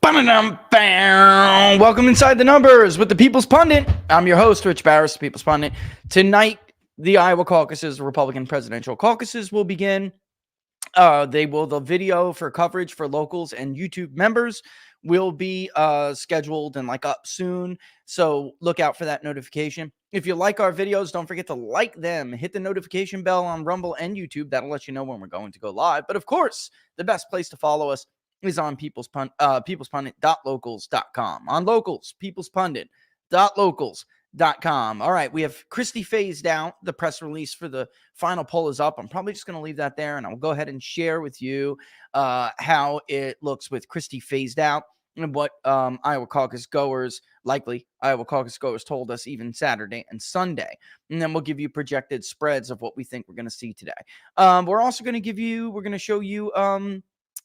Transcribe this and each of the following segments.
Welcome inside the numbers with the People's Pundit. I'm your host, Rich Barris, the People's Pundit. Tonight, the Iowa Caucuses, the Republican Presidential Caucuses, will begin. The video for coverage for locals and YouTube members will be scheduled and up soon. So look out for that notification. If you like our videos, don't forget to like them. Hit the notification bell on Rumble and YouTube. That'll let you know when we're going to go live. But of course, the best place to follow us is on peoplespundit.locals.com. On Locals, peoplespundit.locals.com. All right, we have Christie phased out. The press release for the final poll is up. I'm probably just going to leave that there, and I'll go ahead and share with you how it looks with Christie phased out and what Iowa caucus goers told us even Saturday and Sunday. And then we'll give you projected spreads of what we think we're going to see today. We're also going to show you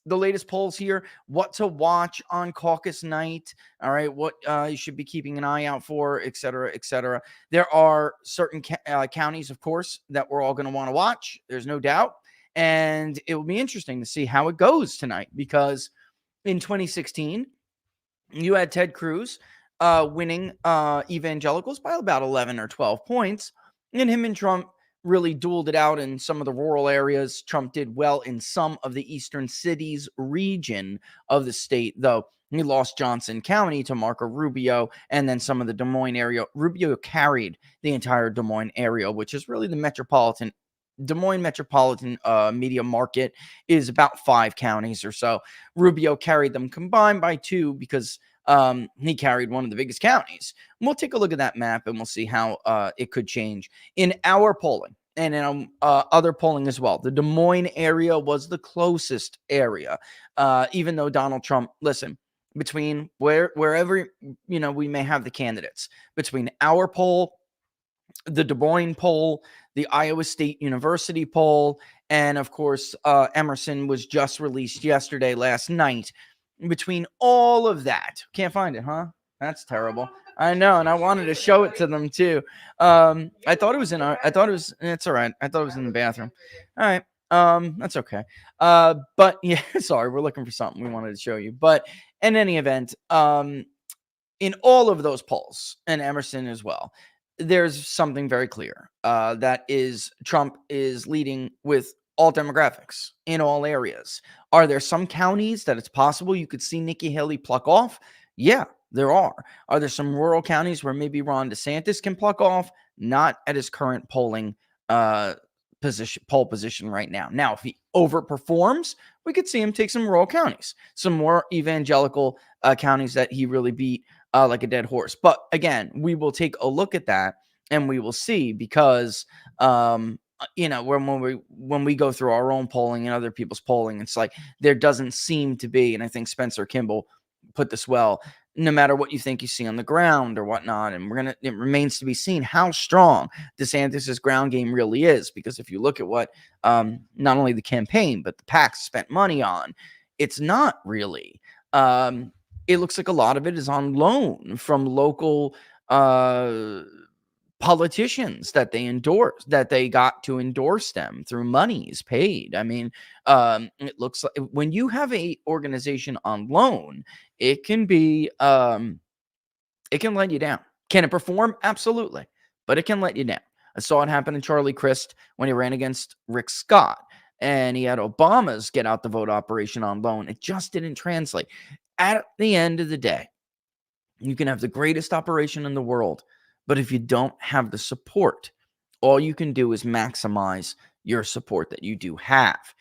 the latest polls here, what to watch on caucus night, all right, what you should be keeping an eye out for, et cetera, et cetera. There are certain counties, of course, that we're all going to want to watch. There's no doubt. And it will be interesting to see how it goes tonight, because in 2016, you had Ted Cruz winning evangelicals by about 11 or 12 points, and him and Trump really dueled it out in some of the rural areas. Trump did well in some of the eastern cities region of the state, though he lost Johnson County to Marco Rubio, and then some of the Des Moines area. Rubio carried the entire Des Moines area, which is really the Des Moines metropolitan media market is about 5 counties or so. Rubio carried them combined by 2 because he carried one of the biggest counties. And we'll take a look at that map and we'll see how it could change. In our polling and in other polling as well, the Des Moines area was the closest area, even though Donald Trump, between wherever, we may have the candidates, between our poll, the Des Moines poll, the Iowa State University poll, and of course, Emerson was just released last night. Between all of that, can't find it, huh? That's terrible. I know, and I wanted to show it to them too. It's all right. I thought it was in the bathroom. All right. That's okay. But yeah, sorry, we're looking for something we wanted to show you. But in any event, in all of those polls, and Emerson as well, there's something very clear. That is, Trump is leading with all demographics in all areas. Are there some counties that it's possible you could see Nikki Haley pluck off? Yeah, there are. Are there some rural counties where maybe Ron DeSantis can pluck off? Not at his current poll position right now. Now, if he overperforms, we could see him take some rural counties, some more evangelical counties that he really beat like a dead horse. But again, we will take a look at that and we will see, because when we go through our own polling and other people's polling, it's like there doesn't seem to be, and I think Spencer Kimball put this well, no matter what you think you see on the ground or whatnot, and it remains to be seen how strong DeSantis's ground game really is, because if you look at what not only the campaign but the PAC spent money on, it's not really. It looks like a lot of it is on loan from local politicians that they got to endorse them through monies paid. I mean, it looks like when you have a organization on loan, it can be it can let you down. Can it perform? Absolutely, but it can let you down. I saw it happen in Charlie Crist when he ran against Rick Scott, and he had Obama's get out the vote operation on loan. It just didn't translate. At the end of the day, you can have the greatest operation in the world, but if you don't have the support, all you can do is maximize your support that you do have.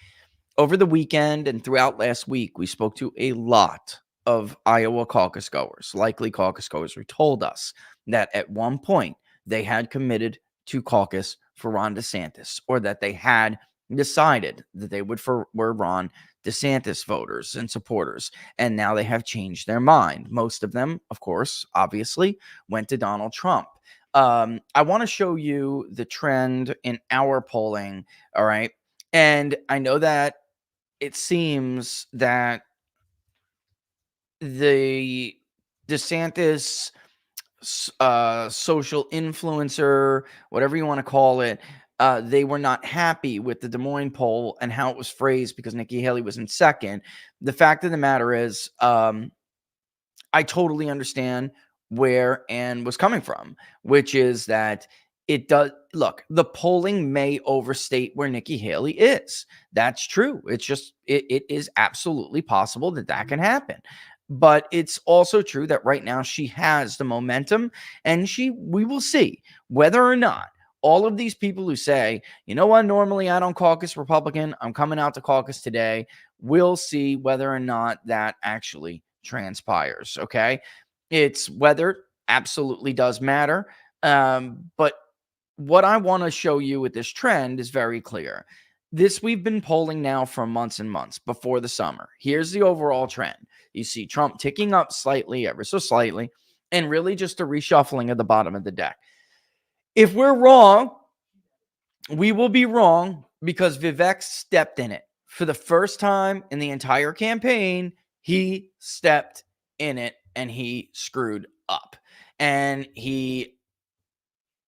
Over the weekend and throughout last week, we spoke to a lot of Iowa caucus goers, likely caucus goers, who told us that at one point they had committed to caucus for Ron DeSantis, or that they had decided that they were Ron DeSantis voters and supporters, and now they have changed their mind. Most of them, of course, obviously, went to Donald Trump. I want to show you the trend in our polling, all right? And I know that it seems that the DeSantis social influencer, whatever you want to call it, they were not happy with the Des Moines poll and how it was phrased because Nikki Haley was in second. The fact of the matter is, I totally understand where Ann was coming from, which is that it does look, the polling may overstate where Nikki Haley is. That's true. It's just, it is absolutely possible that that can happen. But it's also true that right now she has the momentum, and we will see whether or not all of these people who say, you know what, normally I don't caucus Republican, I'm coming out to caucus today, we'll see whether or not that actually transpires. Okay. It's weather absolutely does matter. But what I want to show you with this trend is very clear. This we've been polling now for months and months before the summer. Here's the overall trend. You see Trump ticking up slightly, ever so slightly, and really just a reshuffling of the bottom of the deck. If we're wrong, we will be wrong because Vivek stepped in it. For the first time in the entire campaign, he stepped in it and he screwed up. And he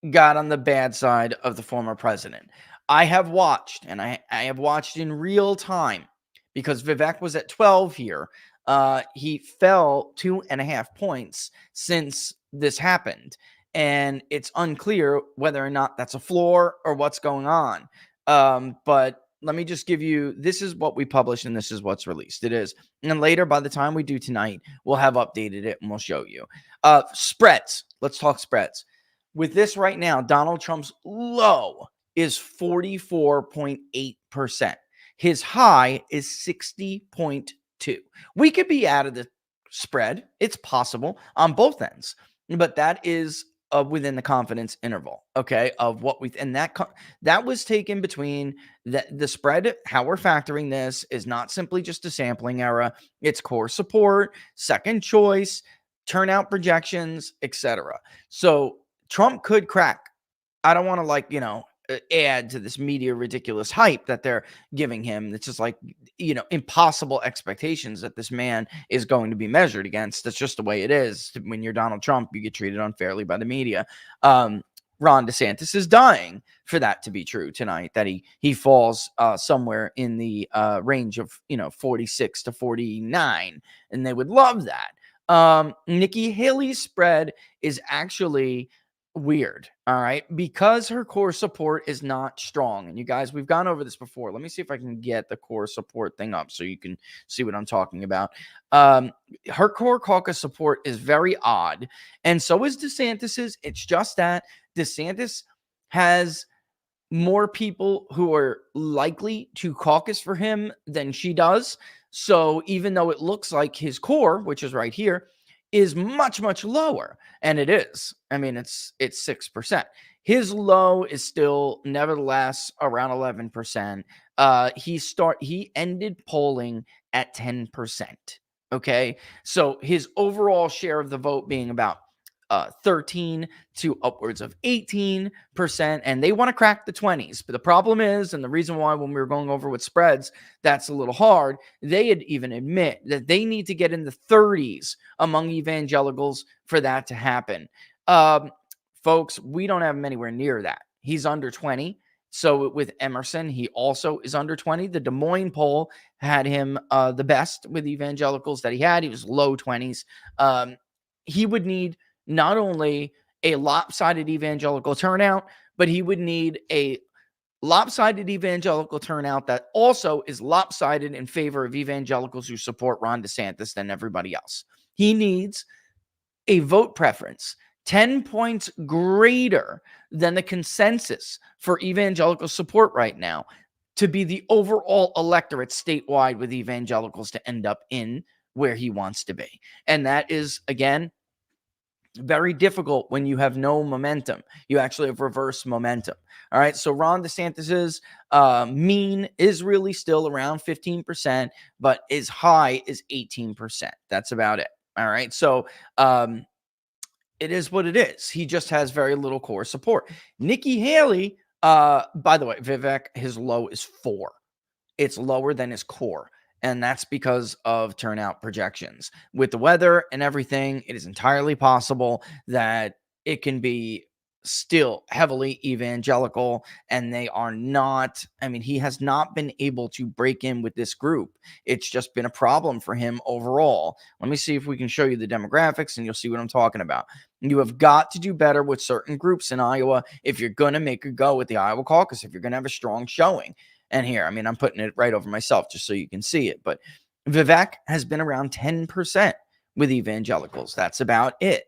got on the bad side of the former president. I have watched, and I have watched in real time, because Vivek was at 12 here. He fell 2.5 points since this happened. And it's unclear whether or not that's a floor or what's going on. But let me just give you, this is what we published and this is what's released. It is. And then later, by the time we do tonight, we'll have updated it and we'll show you. Spreads. Let's talk spreads. With this right now, Donald Trump's low is 44.8%. His high is 60.2. We could be out of the spread. It's possible on both ends, but that is within the confidence interval, okay, of what we, and that was taken between the spread. How we're factoring this is not simply just a sampling error. It's core support, second choice, turnout projections, etc. So Trump could crack. I don't want to add to this media ridiculous hype that they're giving him. It's just impossible expectations that this man is going to be measured against. That's just the way it is. When you're Donald Trump, you get treated unfairly by the media. Ron DeSantis is dying for that to be true tonight, that he falls somewhere in the range of 46 to 49, and they would love that. Nikki Haley's spread is actually weird, all right, because her core support is not strong. And you guys, we've gone over this before. Let me see if I can get the core support thing up so you can see what I'm talking about. Her core caucus support is very odd, and so is DeSantis's. It's just that DeSantis has more people who are likely to caucus for him than she does. So even though it looks like his core, which is right here, is much, much lower, and it is. I mean, it's 6%. His low is still nevertheless around 11%. He ended polling at 10%. Okay, so his overall share of the vote being about 13 to upwards of 18%, and they want to crack the 20s. But the problem is, and the reason why when we were going over with spreads, that's a little hard, they had even admit that they need to get in the 30s among evangelicals for that to happen. Folks, we don't have him anywhere near that. He's under 20. So with Emerson, he also is under 20. The Des Moines poll had him the best with evangelicals that he had. He was low 20s. He would need not only a lopsided evangelical turnout, but he would need a lopsided evangelical turnout that also is lopsided in favor of evangelicals who support Ron DeSantis than everybody else. He needs a vote preference 10 points greater than the consensus for evangelical support right now to be the overall electorate statewide with evangelicals to end up in where he wants to be. And that is, again, very difficult when you have no momentum. You actually have reverse momentum. All right. So Ron DeSantis's mean is really still around 15%, but his high is 18%. That's about it. All right. So it is what it is. He just has very little core support. Nikki Haley, by the way, Vivek, his low is 4. It's lower than his core. And that's because of turnout projections. With the weather and everything, it is entirely possible that it can be still heavily evangelical, and they are not, I mean, he has not been able to break in with this group. It's just been a problem for him overall. Let me see if we can show you the demographics and you'll see what I'm talking about. You have got to do better with certain groups in Iowa if you're going to make a go with the Iowa caucus, if you're going to have a strong showing. And here, I mean, I'm putting it right over myself just so you can see it, but Vivek has been around 10% with evangelicals. That's about it.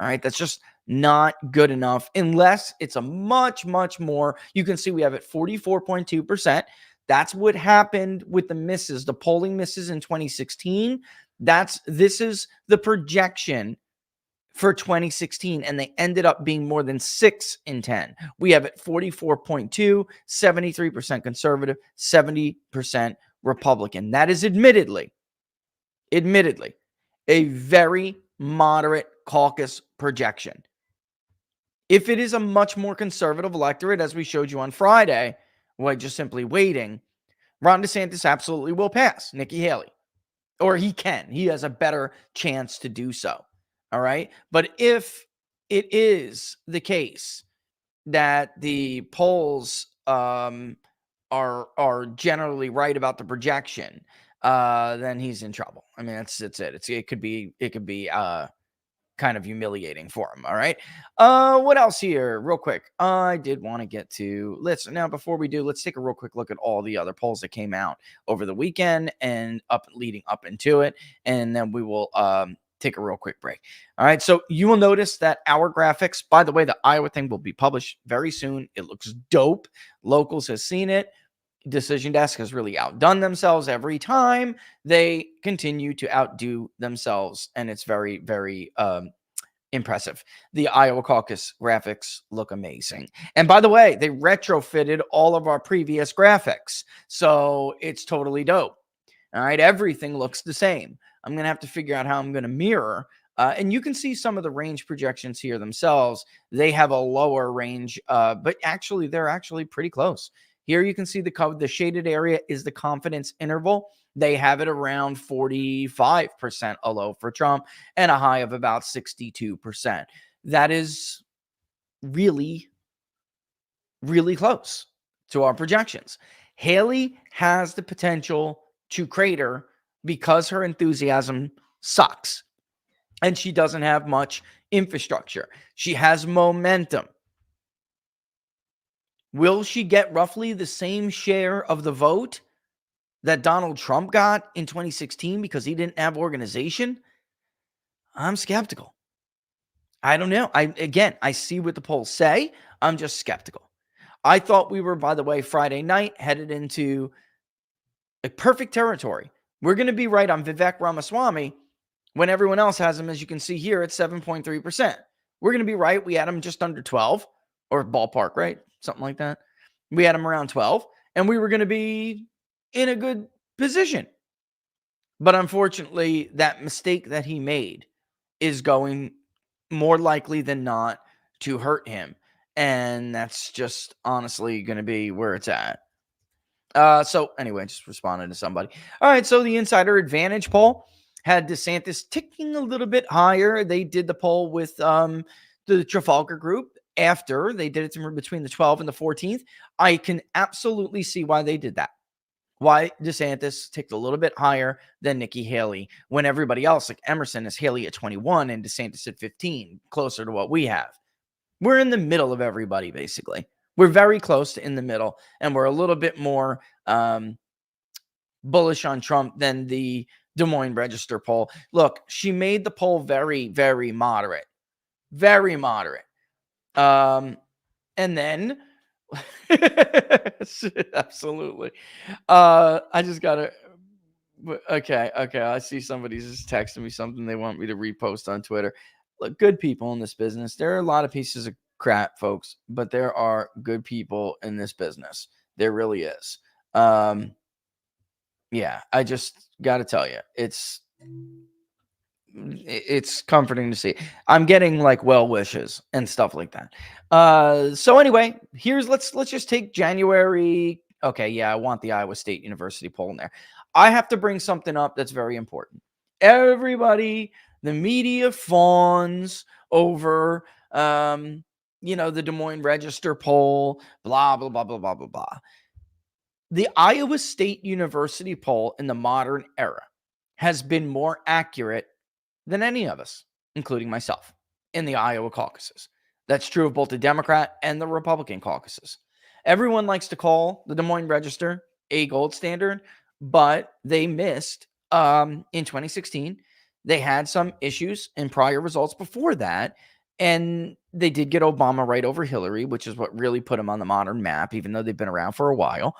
All right. That's just not good enough unless it's a much, much more. You can see we have it 44.2%. That's what happened with the misses, the polling misses in 2016. This is the projection for 2016, and they ended up being more than 6 in 10. We have it 44.2, 73% conservative, 70% Republican. That is admittedly, a very moderate caucus projection. If it is a much more conservative electorate, as we showed you on Friday, just simply waiting, Ron DeSantis absolutely will pass Nikki Haley. Or he can. He has a better chance to do so. All right? But if it is the case that the polls are generally right about the projection, then he's in trouble. I mean, that's it. It could be kind of humiliating for him. All right. What else here? Real quick. I did want to get to before we do, let's take a real quick look at all the other polls that came out over the weekend and leading up into it. And then we will take a real quick break. All right. So you will notice that our graphics, by the way, the Iowa thing will be published very soon. It looks dope. Locals has seen it. Decision Desk has really outdone themselves every time. They continue to outdo themselves, and it's very, very impressive. The Iowa caucus graphics look amazing. And by the way, they retrofitted all of our previous graphics, so it's totally dope. All right, everything looks the same. I'm going to have to figure out how I'm going to mirror. And you can see some of the range projections here themselves. They have a lower range, but actually, they're actually pretty close. Here you can see the shaded area is the confidence interval. They have it around 45%, a low for Trump and a high of about 62%. That is really, really close to our projections. Haley has the potential to crater because her enthusiasm sucks and she doesn't have much infrastructure. She has momentum. Will she get roughly the same share of the vote that Donald Trump got in 2016 because he didn't have organization? I'm skeptical. I don't know. I see what the polls say. I'm just skeptical. I thought we were, by the way, Friday night headed into a perfect territory. We're going to be right on Vivek Ramaswamy when everyone else has him, as you can see here, at 7.3%. We're going to be right. We had him just under 12 or ballpark, right? Something like that. We had him around 12 and we were going to be in a good position. But unfortunately, that mistake that he made is going more likely than not to hurt him. And that's just honestly going to be where it's at. So anyway, just responded to somebody. All right. So the Insider Advantage poll had DeSantis ticking a little bit higher. They did the poll with the Trafalgar Group after they did it between the 12th and the 14th. I can absolutely see why they did that. Why DeSantis ticked a little bit higher than Nikki Haley when everybody else, like Emerson, is Haley at 21 and DeSantis at 15, closer to what we have. We're in the middle of everybody, basically. We're very close to in the middle, and we're a little bit more bullish on Trump than the Des Moines Register poll. Look, she made the poll very, very moderate. Very moderate. And then absolutely. I just gotta okay. I see somebody's just texting me something they want me to repost on Twitter. Look, good people in this business. There are a lot of pieces of crap, folks, but there are good people in this business. There really is. Yeah, I just gotta tell you, it's comforting to see. I'm getting like well wishes and stuff like that. So anyway, let's just take January. Okay, yeah, I want the Iowa State University poll in there. I have to bring something up that's very important. Everybody, the media fawns over the Des Moines Register poll, blah, blah, blah, blah, blah, blah, blah. The Iowa State University poll in the modern era has been more accurate than any of us, including myself, in the Iowa caucuses. That's true of both the Democrat and the Republican caucuses. Everyone likes to call the Des Moines Register a gold standard, but they missed in 2016. They had some issues in prior results before that, and they did get Obama right over Hillary, which is what really put them on the modern map, even though they've been around for a while.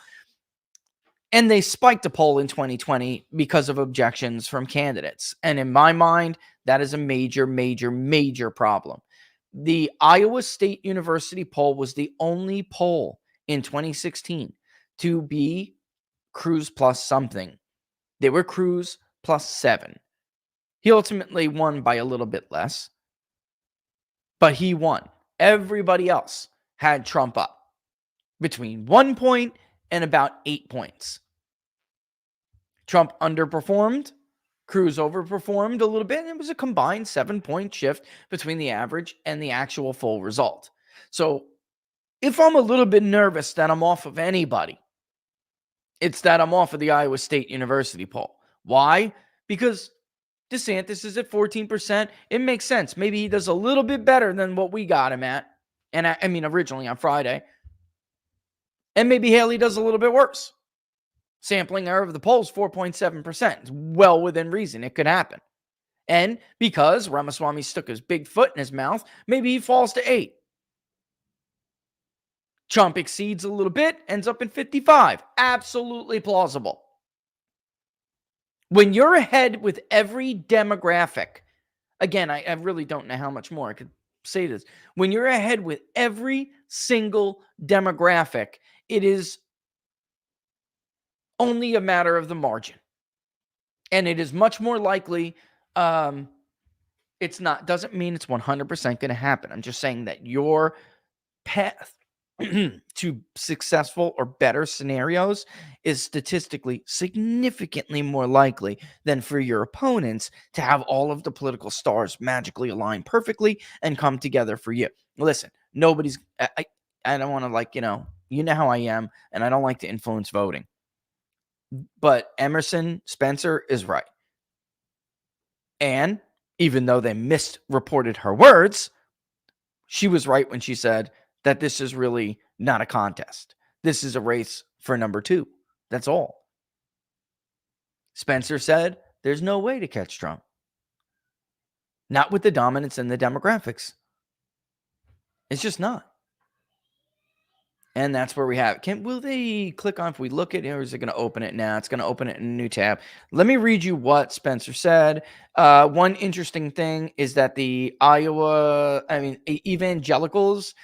And they spiked a poll in 2020 because of objections from candidates. And in my mind, that is a major, major, major problem. The Iowa State University poll was the only poll in 2016 to be Cruz plus something. They were Cruz plus 7. He ultimately won by a little bit less, but he won. Everybody else had Trump up between 1 point and about 8 points. Trump underperformed. Cruz overperformed a little bit. And it was a combined 7-point shift between the average and the actual full result. So if I'm a little bit nervous that I'm off of anybody, it's that I'm off of the Iowa State University poll. Why? Because DeSantis is at 14%. It makes sense. Maybe he does a little bit better than what we got him at. And I mean, originally on Friday. And maybe Haley does a little bit worse. Sampling error of the polls, 4.7%. It's well within reason. It could happen. And because Ramaswamy stuck his big foot in his mouth, maybe he falls to 8. Trump exceeds a little bit, ends up in 55. Absolutely plausible. When you're ahead with every demographic, again, I really don't know how much more I could say this. When you're ahead with every single demographic, it is only a matter of the margin. And it is much more likely, doesn't mean it's 100% going to happen. I'm just saying that your path to successful or better scenarios is statistically significantly more likely than for your opponents to have all of the political stars magically align perfectly and come together for you. Listen, I don't want to you know how I am, and I don't like to influence voting. But Emerson Spencer is right. And even though they misreported her words, she was right when she said that this is really not a contest. This is a race for number 2. That's all. Spencer said there's no way to catch Trump. Not with the dominance in the demographics. It's just not. And that's where we have it. Will they click on if we look at it, or is it going to open it now? It's going to open it in a new tab. Let me read you what Spencer said. One interesting thing is that the evangelicals,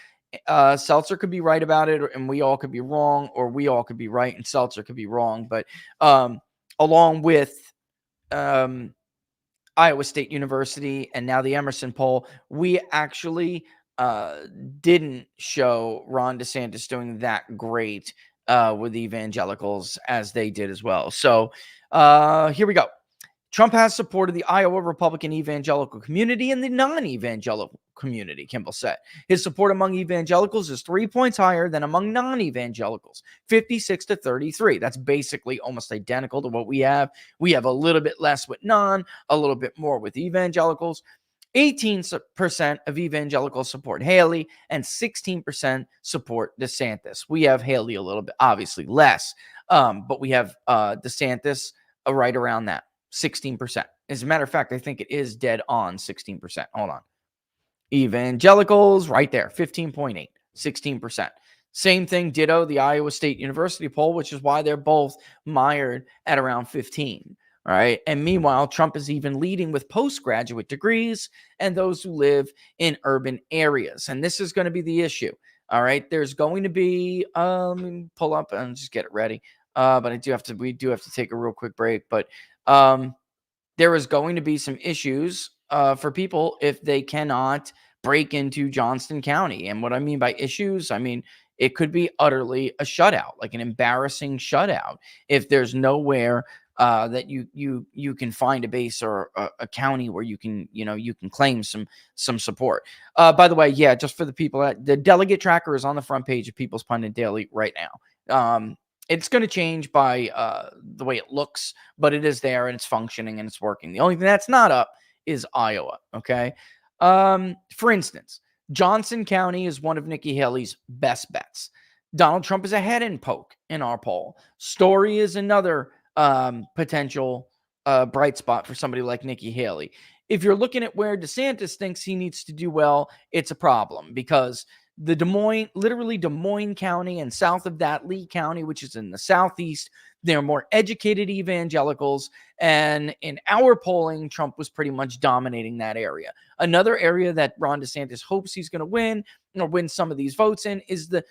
Seltzer could be right about it, and we all could be wrong, or we all could be right and Seltzer could be wrong. But along with Iowa State University and now the Emerson poll, we actually didn't show Ron DeSantis doing that great with evangelicals as they did as well. So here we go. Trump has supported the Iowa Republican evangelical community and the non-evangelical community, Kimball said. His support among evangelicals is 3 points higher than among non-evangelicals, 56 to 33. That's basically almost identical to what we have. We have a little bit less with non, a little bit more with evangelicals. 18% of evangelicals support Haley and 16% support DeSantis. We have Haley a little bit, obviously less, but we have DeSantis right around that, 16%. As a matter of fact, I think it is dead on 16%. Hold on. Evangelicals right there, 15.8, 16%. Same thing, ditto the Iowa State University poll, which is why they're both mired at around 15. All right. And meanwhile, Trump is even leading with postgraduate degrees and those who live in urban areas. And this is going to be the issue. All right. There's going to be, pull up and just get it ready. But we do have to take a real quick break. But there is going to be some issues for people if they cannot break into Johnston County. And what I mean by issues, it could be utterly a shutout, like an embarrassing shutout, if there's nowhere that you can find a base or a county where you can claim some support. By the way, yeah, just for the people, the delegate tracker is on the front page of People's Pundit Daily right now. It's going to change by the way it looks, but it is there and it's functioning and it's working. The only thing that's not up is Iowa. Okay. For instance, Johnson County is one of Nikki Haley's best bets. Donald Trump is ahead in Polk in our poll. Story is another potential bright spot for somebody like Nikki Haley. If you're looking at where DeSantis thinks he needs to do well, it's a problem because the Des Moines County and south of that, Lee County, which is in the southeast, they're more educated evangelicals. And in our polling, Trump was pretty much dominating that area. Another area that Ron DeSantis hopes he's going to win or win some of these votes in is the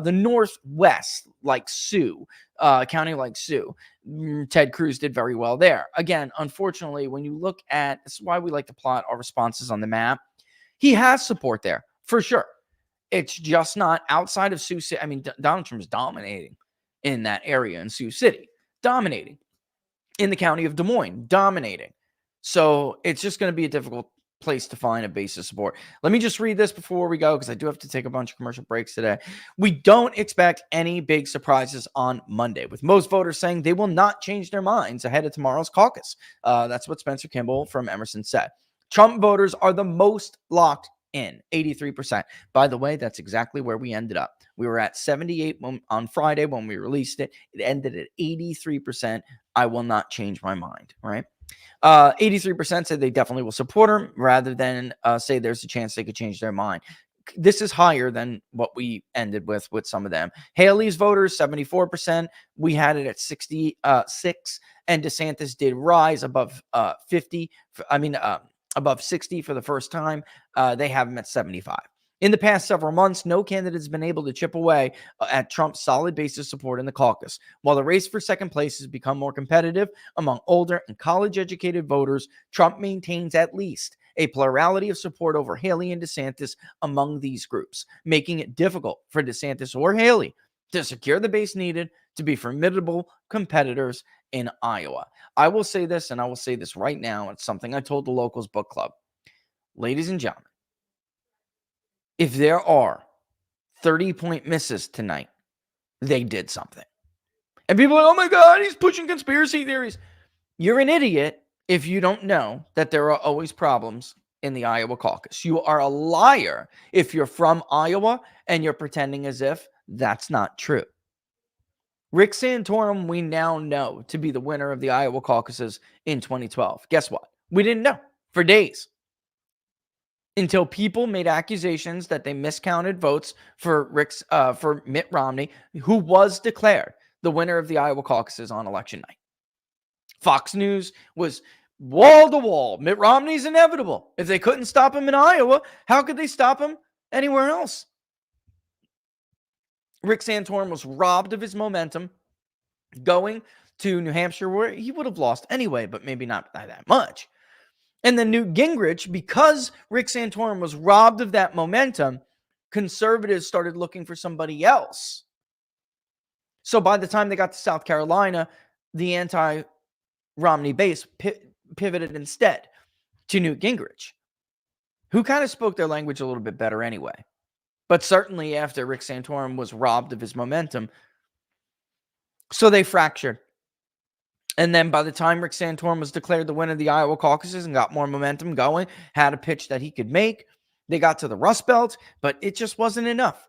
the northwest, like Sioux, county like Sioux. Ted Cruz did very well there. Again, unfortunately, when you look at, this is why we like to plot our responses on the map, he has support there for sure. It's just not outside of Sioux City. I mean, Donald Trump is dominating in that area in Sioux City, dominating in the county of Des Moines, dominating. So it's just going to be a difficult place to find a base of support. Let me just read this before we go because I do have to take a bunch of commercial breaks today. We don't expect any big surprises on Monday, with most voters saying they will not change their minds ahead of tomorrow's caucus. That's what Spencer Kimball from Emerson said. Trump voters are the most locked in, 83%. By the way, that's exactly where we ended up. We were at 78 on Friday when we released it. It ended at 83%. I will not change my mind, right? 83% said they definitely will support him rather than say there's a chance they could change their mind. This is higher than what we ended with some of them. Haley's voters, 74%. We had it at 66, and DeSantis did rise above 50. Above 60 for the first time. They have him at 75. In the past several months, no candidate has been able to chip away at Trump's solid base of support in the caucus. While the race for second place has become more competitive among older and college-educated voters, Trump maintains at least a plurality of support over Haley and DeSantis among these groups, making it difficult for DeSantis or Haley to secure the base needed to be formidable competitors in Iowa. I will say this, and I will say this right now. It's something I told the Locals Book Club. Ladies and gentlemen, if there are 30-point misses tonight, they did something. And people are like, oh my God, he's pushing conspiracy theories. You're an idiot if you don't know that there are always problems in the Iowa caucus. You are a liar if you're from Iowa and you're pretending as if that's not true. Rick Santorum, we now know to be the winner of the Iowa caucuses in 2012. Guess what? We didn't know for days until people made accusations that they miscounted votes for Mitt Romney, who was declared the winner of the Iowa caucuses on election night. Fox News was wall to wall. Mitt Romney's inevitable. If they couldn't stop him in Iowa, how could they stop him anywhere else? Rick Santorum was robbed of his momentum going to New Hampshire, where he would have lost anyway, but maybe not by that much. And then Newt Gingrich, because Rick Santorum was robbed of that momentum, conservatives started looking for somebody else. So by the time they got to South Carolina, the anti-Romney base pivoted instead to Newt Gingrich, who kind of spoke their language a little bit better anyway. But certainly after Rick Santorum was robbed of his momentum, so they fractured. And then by the time Rick Santorum was declared the winner of the Iowa caucuses and got more momentum going, had a pitch that he could make, they got to the Rust Belt, but it just wasn't enough.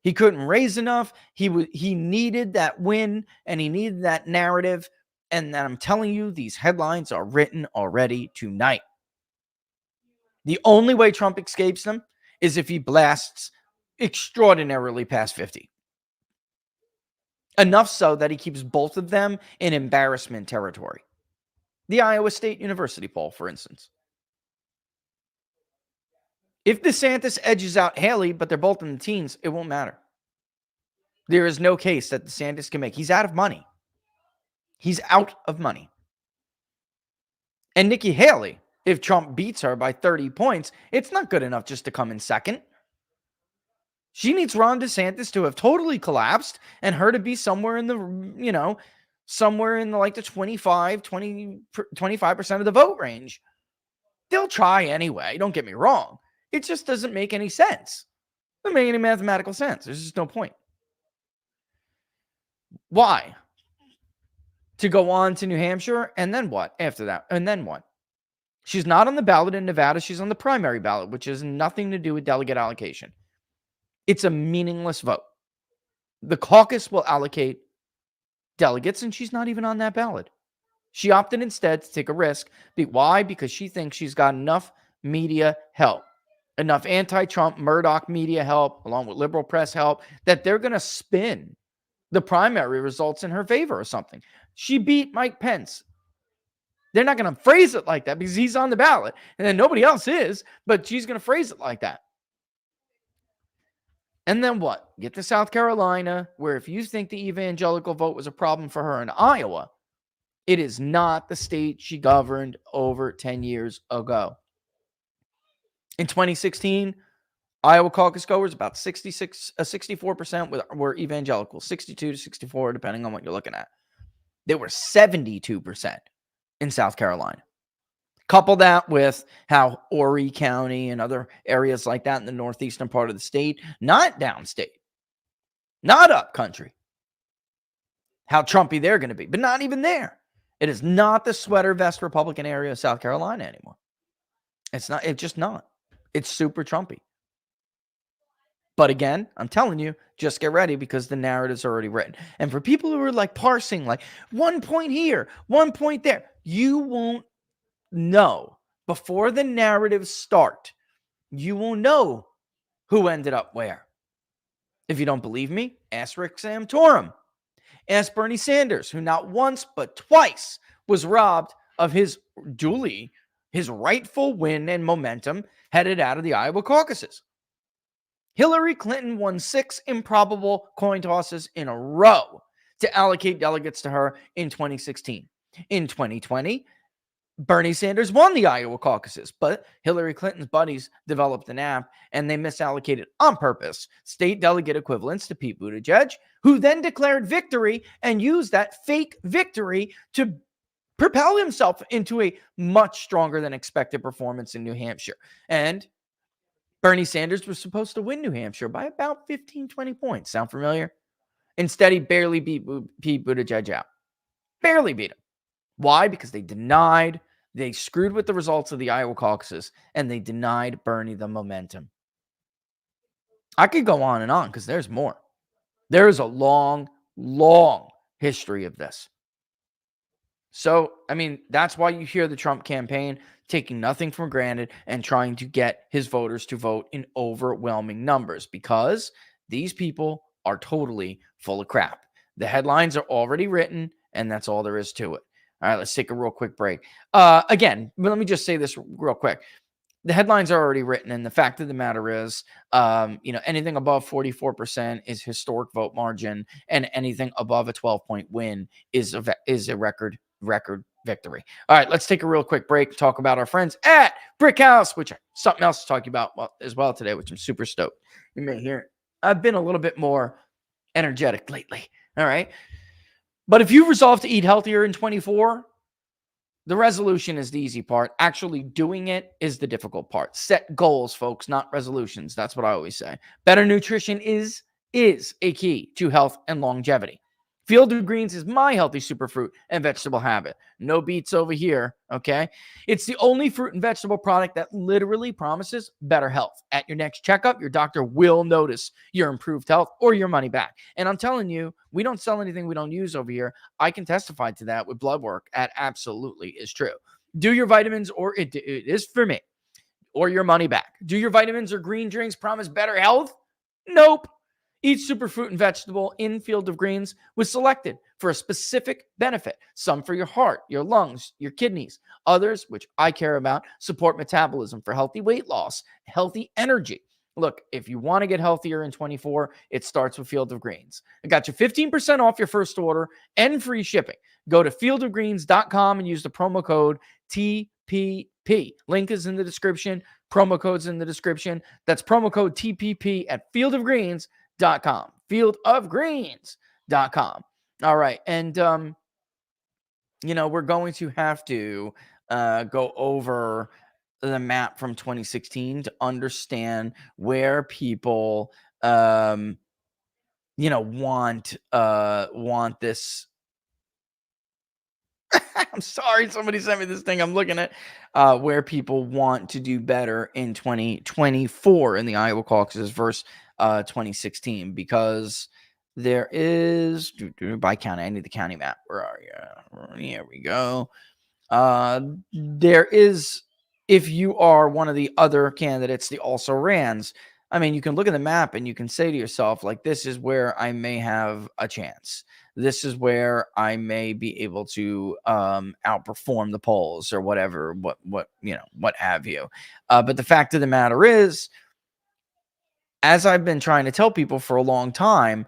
He couldn't raise enough. He needed that win, and he needed that narrative. And I'm telling you, these headlines are written already tonight. The only way Trump escapes them is if he blasts extraordinarily past 50. Enough so that he keeps both of them in embarrassment territory. The Iowa State University poll, for instance. If DeSantis edges out Haley, but they're both in the teens, it won't matter. There is no case that DeSantis can make. He's out of money. He's out of money. And Nikki Haley, if Trump beats her by 30 points, it's not good enough just to come in second. She needs Ron DeSantis to have totally collapsed and her to be somewhere in the, somewhere in the 25% of the vote range. They'll try anyway. Don't get me wrong. It just doesn't make any sense. It doesn't make any mathematical sense. There's just no point. Why? To go on to New Hampshire, and then what after that? And then what? She's not on the ballot in Nevada. She's on the primary ballot, which has nothing to do with delegate allocation. It's a meaningless vote. The caucus will allocate delegates, and she's not even on that ballot. She opted instead to take a risk. Why? Because she thinks she's got enough media help, enough anti-Trump Murdoch media help, along with liberal press help, that they're going to spin the primary results in her favor or something. She beat Mike Pence. They're not going to phrase it like that because he's on the ballot and then nobody else is, but she's going to phrase it like that. And then what? Get to South Carolina, where if you think the evangelical vote was a problem for her in Iowa, it is not the state she governed over 10 years ago. In 2016, Iowa caucus goers, about 64% were evangelical, 62 to 64, depending on what you're looking at. They were 72% in South Carolina. Couple that with how Horry County and other areas like that in the northeastern part of the state, not downstate, not up country, how Trumpy they're going to be, but not even there. It is not the sweater vest Republican area of South Carolina anymore. It's not. It's just not. It's super Trumpy. But again, I'm telling you, just get ready because the narrative's already written. And for people who are parsing 1 point here, 1 point there, you won't know before the narratives start. You won't know who ended up where. If you don't believe me, ask Rick Santorum. Ask Bernie Sanders, who not once but twice was robbed of his rightful win and momentum headed out of the Iowa caucuses. Hillary Clinton won 6 improbable coin tosses in a row to allocate delegates to her in 2016. In 2020, Bernie Sanders won the Iowa caucuses, but Hillary Clinton's buddies developed an app and they misallocated on purpose state delegate equivalents to Pete Buttigieg, who then declared victory and used that fake victory to propel himself into a much stronger than expected performance in New Hampshire. And Bernie Sanders was supposed to win New Hampshire by about 15, 20 points. Sound familiar? Instead, he barely beat Pete Buttigieg out. Barely beat him. Why? Because they screwed with the results of the Iowa caucuses, and they denied Bernie the momentum. I could go on and on because there's more. There is a long, long history of this. So, that's why you hear the Trump campaign taking nothing for granted and trying to get his voters to vote in overwhelming numbers, because these people are totally full of crap. The headlines are already written, and that's all there is to it. All right, let's take a real quick break. Again, let me just say this real quick. The headlines are already written, and the fact of the matter is, anything above 44% is historic vote margin, and anything above a 12-point win is a record victory. All right, let's take a real quick break and talk about our friends at Brickhouse, which something else to talk about as well today, which I'm super stoked. You may hear it. I've been a little bit more energetic lately. All right. But if you resolve to eat healthier in 24, the resolution is the easy part. Actually doing it is the difficult part. Set goals, folks, not resolutions. That's what I always say. Better nutrition is a key to health and longevity. Field of Greens is my healthy superfruit and vegetable habit. No beets over here, okay? It's the only fruit and vegetable product that literally promises better health. At your next checkup, your doctor will notice your improved health or your money back. And I'm telling you, we don't sell anything we don't use over here. I can testify to that with blood work. That absolutely is true. Do your vitamins, or it is for me, or your money back. Do your vitamins or green drinks promise better health? Nope. Each superfruit and vegetable in Field of Greens was selected for a specific benefit. Some for your heart, your lungs, your kidneys. Others, which I care about, support metabolism for healthy weight loss, healthy energy. Look, if you want to get healthier in 24, it starts with Field of Greens. I got you 15% off your first order and free shipping. Go to fieldofgreens.com and use the promo code TPP. Link is in the description. Promo code's in the description. That's promo code TPP at fieldofgreens.com. Fieldofgreens.com. All right. And we're going to have to go over the map from 2016 to understand where people, want this. I'm sorry, somebody sent me this thing. I'm looking at where people want to do better in 2024 in the Iowa caucuses versus 2016, because there is by county. I need the county map. Where are you? Here we go. There is, if you are one of the other candidates, the also rans, I mean, you can look at the map and you can say to yourself, like, this is where I may have a chance. This is where I may be able to outperform the polls or whatever, what have you. But the fact of the matter is, as I've been trying to tell people for a long time,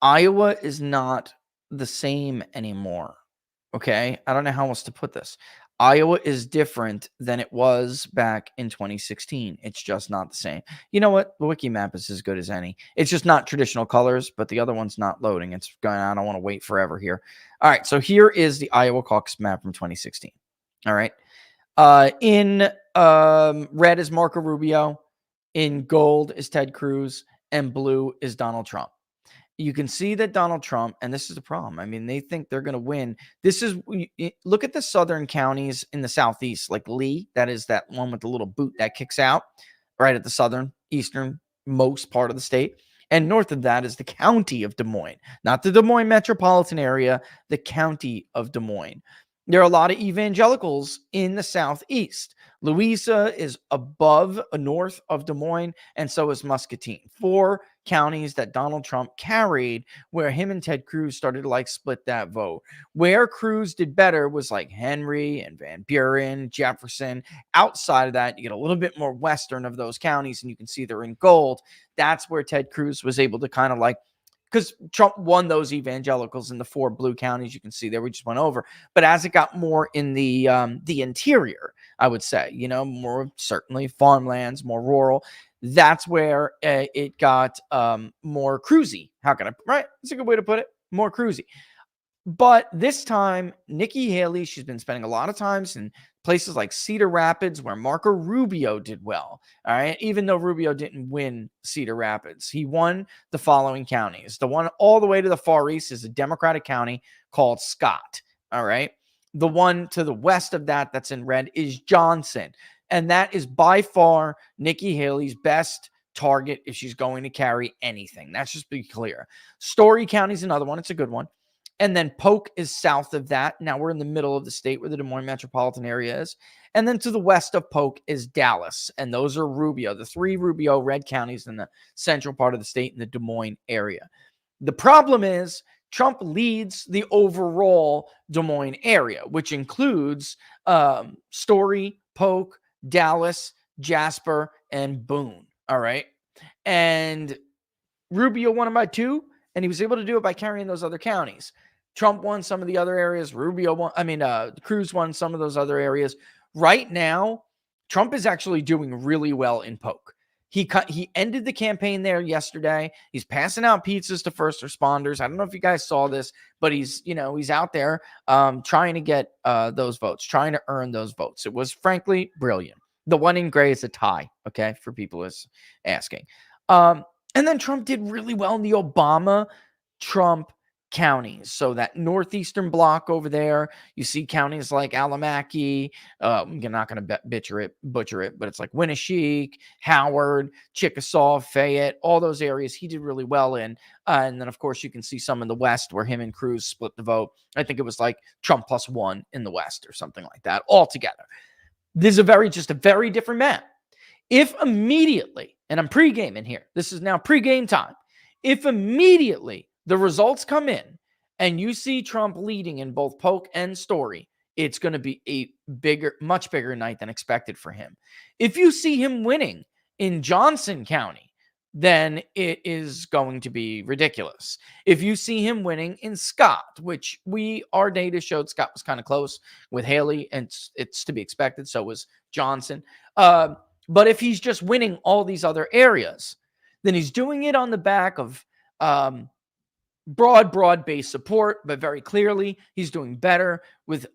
Iowa is not the same anymore. Okay. I don't know how else to put this. Iowa is different than it was back in 2016. It's just not the same. You know what? The wiki map is as good as any. It's just not traditional colors, but the other one's not loading. It's going on. I don't want to wait forever here. All right. So here is the Iowa caucus map from 2016. All right. In red is Marco Rubio. In gold is Ted Cruz. And blue is Donald Trump. You can see that Donald Trump, and this is the problem. I mean, they think they're going to win. Look at the southern counties in the southeast, like Lee. That is that one with the little boot that kicks out right at the southern, eastern most part of the state. And north of that is the county of Des Moines, not the Des Moines metropolitan area, the county of Des Moines. There are a lot of evangelicals in the southeast. Louisa is above, north of Des Moines, and so is Muscatine. 4 counties that Donald Trump carried, where him and Ted Cruz started to split that vote. Where Cruz did better was like Henry and Van Buren, Jefferson. Outside of that, you get a little bit more western of those counties, and you can see they're in gold. That's where Ted Cruz was able to kind of because Trump won those evangelicals in the 4 blue counties. You can see there, we just went over. But as it got more in the interior, I would say, more certainly farmlands, more rural, that's where it got more cruisy. Right? That's a good way to put it. More cruisy. But this time, Nikki Haley, she's been spending a lot of times in places like Cedar Rapids, where Marco Rubio did well. All right. Even though Rubio didn't win Cedar Rapids, he won the following counties. The one all the way to the far east is a Democratic county called Scott. All right. The one to the west of that that's in red is Johnson. And that is by far Nikki Haley's best target if she's going to carry anything. That's just be clear. Story County is another one. It's a good one. And then Polk is south of that. Now we're in the middle of the state where the Des Moines metropolitan area is. And then to the west of Polk is Dallas. And those are Rubio, the 3 Rubio red counties in the central part of the state in the Des Moines area. The problem is Trump leads the overall Des Moines area, which includes Story, Polk, Dallas, Jasper, and Boone. All right. And Rubio won them by 2. And he was able to do it by carrying those other counties. Trump won some of the other areas. Cruz won some of those other areas. Right now, Trump is actually doing really well in Polk. He ended the campaign there yesterday. He's passing out pizzas to first responders. I don't know if you guys saw this, but he's out there trying to get those votes, trying to earn those votes. It was frankly brilliant. The one in gray is a tie, okay, for people who's asking. And then Trump did really well in the Obama-Trump counties. So that northeastern block over there, you see counties like Alamaki. I'm not going to butcher it, but it's like Winneshiek, Howard, Chickasaw, Fayette, all those areas he did really well in. And then, of course, you can see some in the West where him and Cruz split the vote. I think it was like Trump +1 in the West or something like that altogether. This is just a very different map. If immediately, and I'm pre-gaming here, this is now pre-game time. If immediately the results come in and you see Trump leading in both Polk and Story, it's going to be a much bigger night than expected for him. If you see him winning in Johnson County, then it is going to be ridiculous. If you see him winning in Scott, which our data showed Scott was kind of close with Haley, and it's to be expected, so was Johnson. But if he's just winning all these other areas, then he's doing it on the back of broad-based support, but very clearly he's doing better with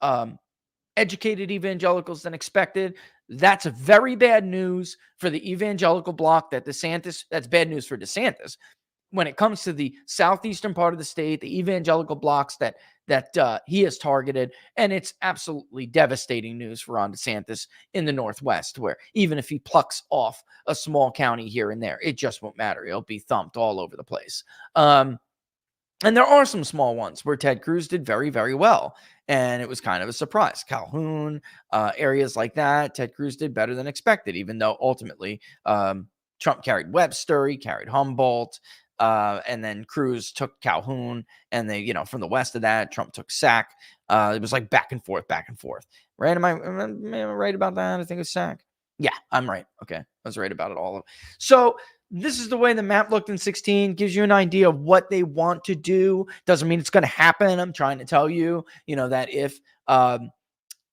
educated evangelicals than expected. That's very bad news for the evangelical bloc that DeSantis, that's bad news for DeSantis. When it comes to the southeastern part of the state, the evangelical blocks that he has targeted, and it's absolutely devastating news for Ron DeSantis in the Northwest, where even if he plucks off a small county here and there, it just won't matter. It'll be thumped all over the place. And there are some small ones where Ted Cruz did very, very well. And it was kind of a surprise. Calhoun, areas like that, Ted Cruz did better than expected, even though ultimately Trump carried Webster, he carried Humboldt, and then Cruz took Calhoun. And they, from the west of that, Trump took Sac. It was like back and forth. Right? Am I right about that? I think it's Sac. Yeah, I'm right. Okay. I was right about it all. So this is the way the map looked in 16. Gives you an idea of what they want to do. Doesn't mean it's going to happen. I'm trying to tell you, that if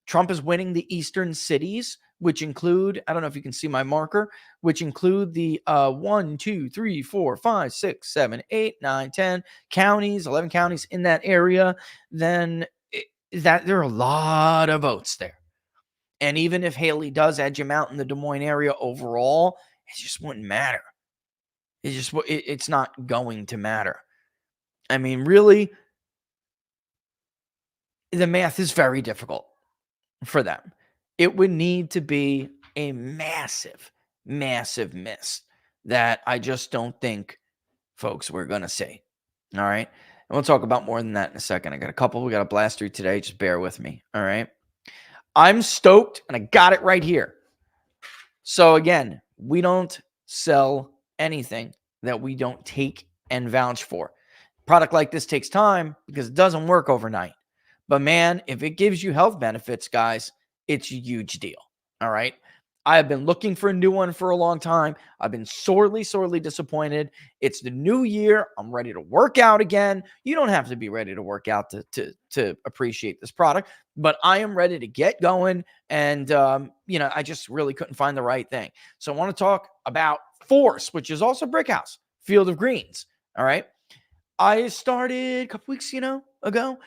Trump is winning the eastern cities, which include, I don't know if you can see my marker, which include the 1, 2, 3, 4, 5, 6, 7, 8, 9, 10 counties, 11 counties in that area, then that there are a lot of votes there. And even if Haley does edge him out in the Des Moines area overall, it just wouldn't matter. It's not going to matter. I mean, really, the math is very difficult for them. It would need to be a massive, massive miss that I just don't think, folks, we're going to see. All right. And we'll talk about more than that in a second. I got a couple we got to blast through today. Just bear with me. All right. I'm stoked, and I got it right here. So again, we don't sell anything that we don't take and vouch for. Product like this takes time because it doesn't work overnight. But man, if it gives you health benefits, guys, it's a huge deal. All right. I have been looking for a new one for a long time. I've been sorely, sorely disappointed. It's the new year. I'm ready to work out again. You don't have to be ready to work out to appreciate this product, but I am ready to get going. And, I just really couldn't find the right thing. So I want to talk about Force, which is also Brickhouse, Field of Greens. All right. I started a couple weeks, ago.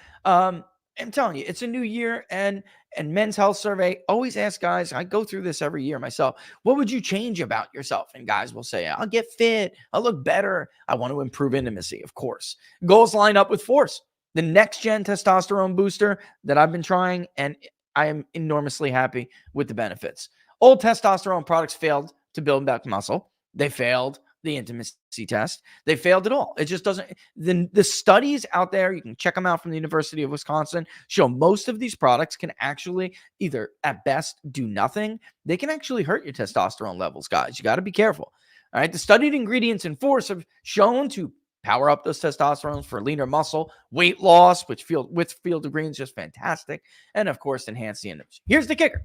I'm telling you, it's a new year, and Men's Health Survey always asks guys, I go through this every year myself, what would you change about yourself? And guys will say, I'll get fit, I'll look better, I want to improve intimacy, of course. Goals line up with Force, the next gen testosterone booster that I've been trying, and I am enormously happy with the benefits. Old testosterone products failed to build back muscle. They failed the intimacy test. They failed it all. It just doesn't. The studies out there, you can check them out from the University of Wisconsin, show most of these products can actually either at best do nothing. They can actually hurt your testosterone levels, guys. You got to be careful. All right. The studied ingredients in Force have shown to power up those testosterones for leaner muscle, weight loss, with Field of Greens, just fantastic. And of course, enhance the intimacy. Here's the kicker.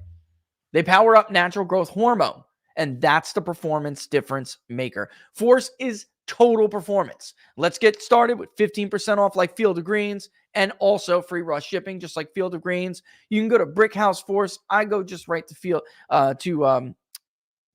They power up natural growth hormone. And that's the performance difference maker. Force is total performance. Let's get started with 15% off like Field of Greens, and also free rush shipping, just like Field of Greens. You can go to Brickhouse Force. I go just right to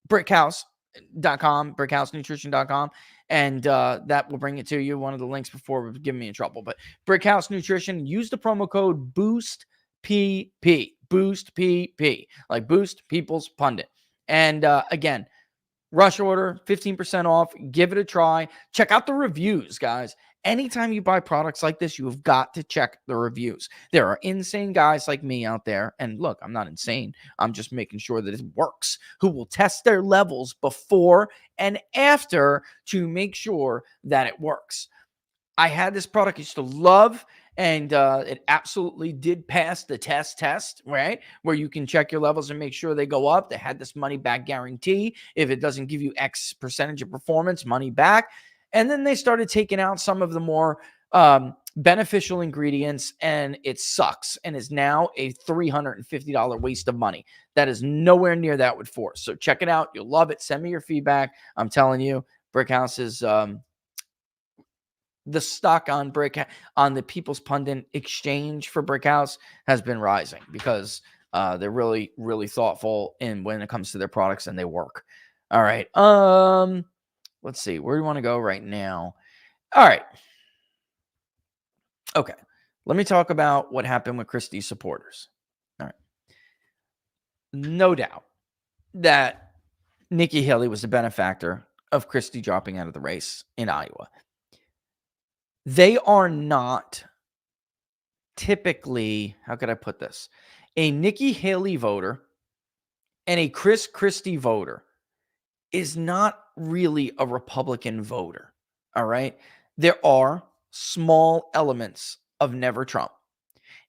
brickhouse.com, brickhousenutrition.com, and that will bring it to you. One of the links before was giving me in trouble, but Brickhouse Nutrition, use the promo code BOOSTPP, BOOSTPP, like Boost People's Pundit. And again, rush order, 15% off. Give it a try. Check out the reviews, guys. Anytime you buy products like this, you have got to check the reviews. There are insane guys like me out there. And look, I'm not insane. I'm just making sure that it works, who will test their levels before and after to make sure that it works. I had this product I used to love, and it absolutely did pass the test, right? Where you can check your levels and make sure they go up. They had this money back guarantee. If it doesn't give you X percentage of performance, money back. And then they started taking out some of the more beneficial ingredients, and it sucks and is now a $350 waste of money. That is nowhere near that with Force. So check it out. You'll love it. Send me your feedback. I'm telling you, Brickhouse is... the stock on the People's Pundit exchange for Brickhouse has been rising because they're really, really thoughtful in when it comes to their products, and they work. All right. Let's see. Where do you want to go right now? All right. Okay, let me talk about what happened with Christie's supporters. All right. No doubt that Nikki Haley was the benefactor of Christie dropping out of the race in Iowa. They are not typically, how could I put this? A Nikki Haley voter and a Chris Christie voter is not really a Republican voter. All right. There are small elements of Never Trump,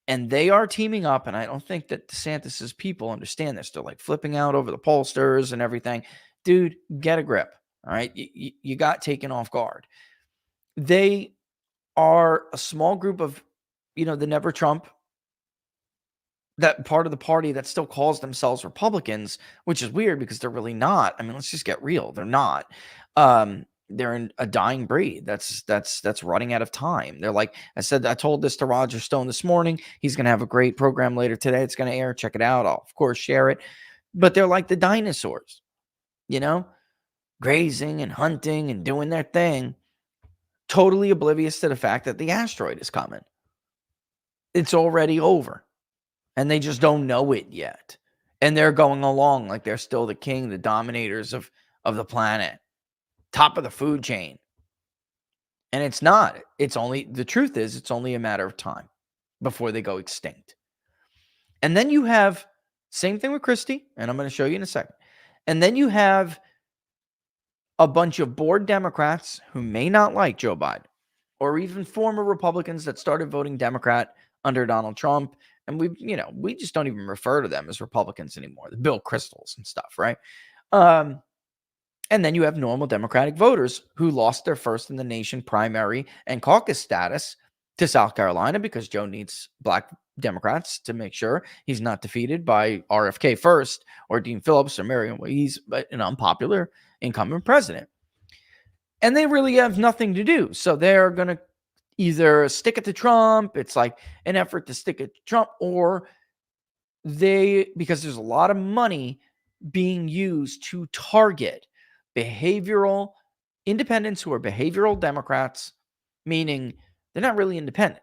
and they are teaming up. And I don't think that DeSantis's people understand this. They're like flipping out over the pollsters and everything. Dude, get a grip. All right. You got taken off guard. They are a small group of, the Never Trump, that part of the party that still calls themselves Republicans, which is weird because they're really not. I mean, let's just get real. They're not. They're in a dying breed. That's running out of time. They're like, I told this to Roger Stone this morning. He's going to have a great program later today. It's going to air. Check it out. I'll, of course, share it. But they're like the dinosaurs, grazing and hunting and doing their thing, totally oblivious to the fact that the asteroid is coming. It's already over. And they just don't know it yet. And they're going along like they're still the king, the dominators of the planet, top of the food chain. And it's not. The truth is, it's only a matter of time before they go extinct. And then you have, same thing with Christie, and I'm going to show you in a second. And then you have a bunch of bored Democrats who may not like Joe Biden, or even former Republicans that started voting Democrat under Donald Trump. And we just don't even refer to them as Republicans anymore. The Bill Kristols and stuff, right? And then you have normal Democratic voters who lost their first in the nation primary and caucus status to South Carolina because Joe needs black Democrats to make sure he's not defeated by RFK first or Dean Phillips or Marion. He's an unpopular incumbent president. And they really have nothing to do. So they're going to either stick it to Trump, it's like an effort to stick it to Trump, or because there's a lot of money being used to target behavioral independents who are behavioral Democrats, meaning they're not really independent,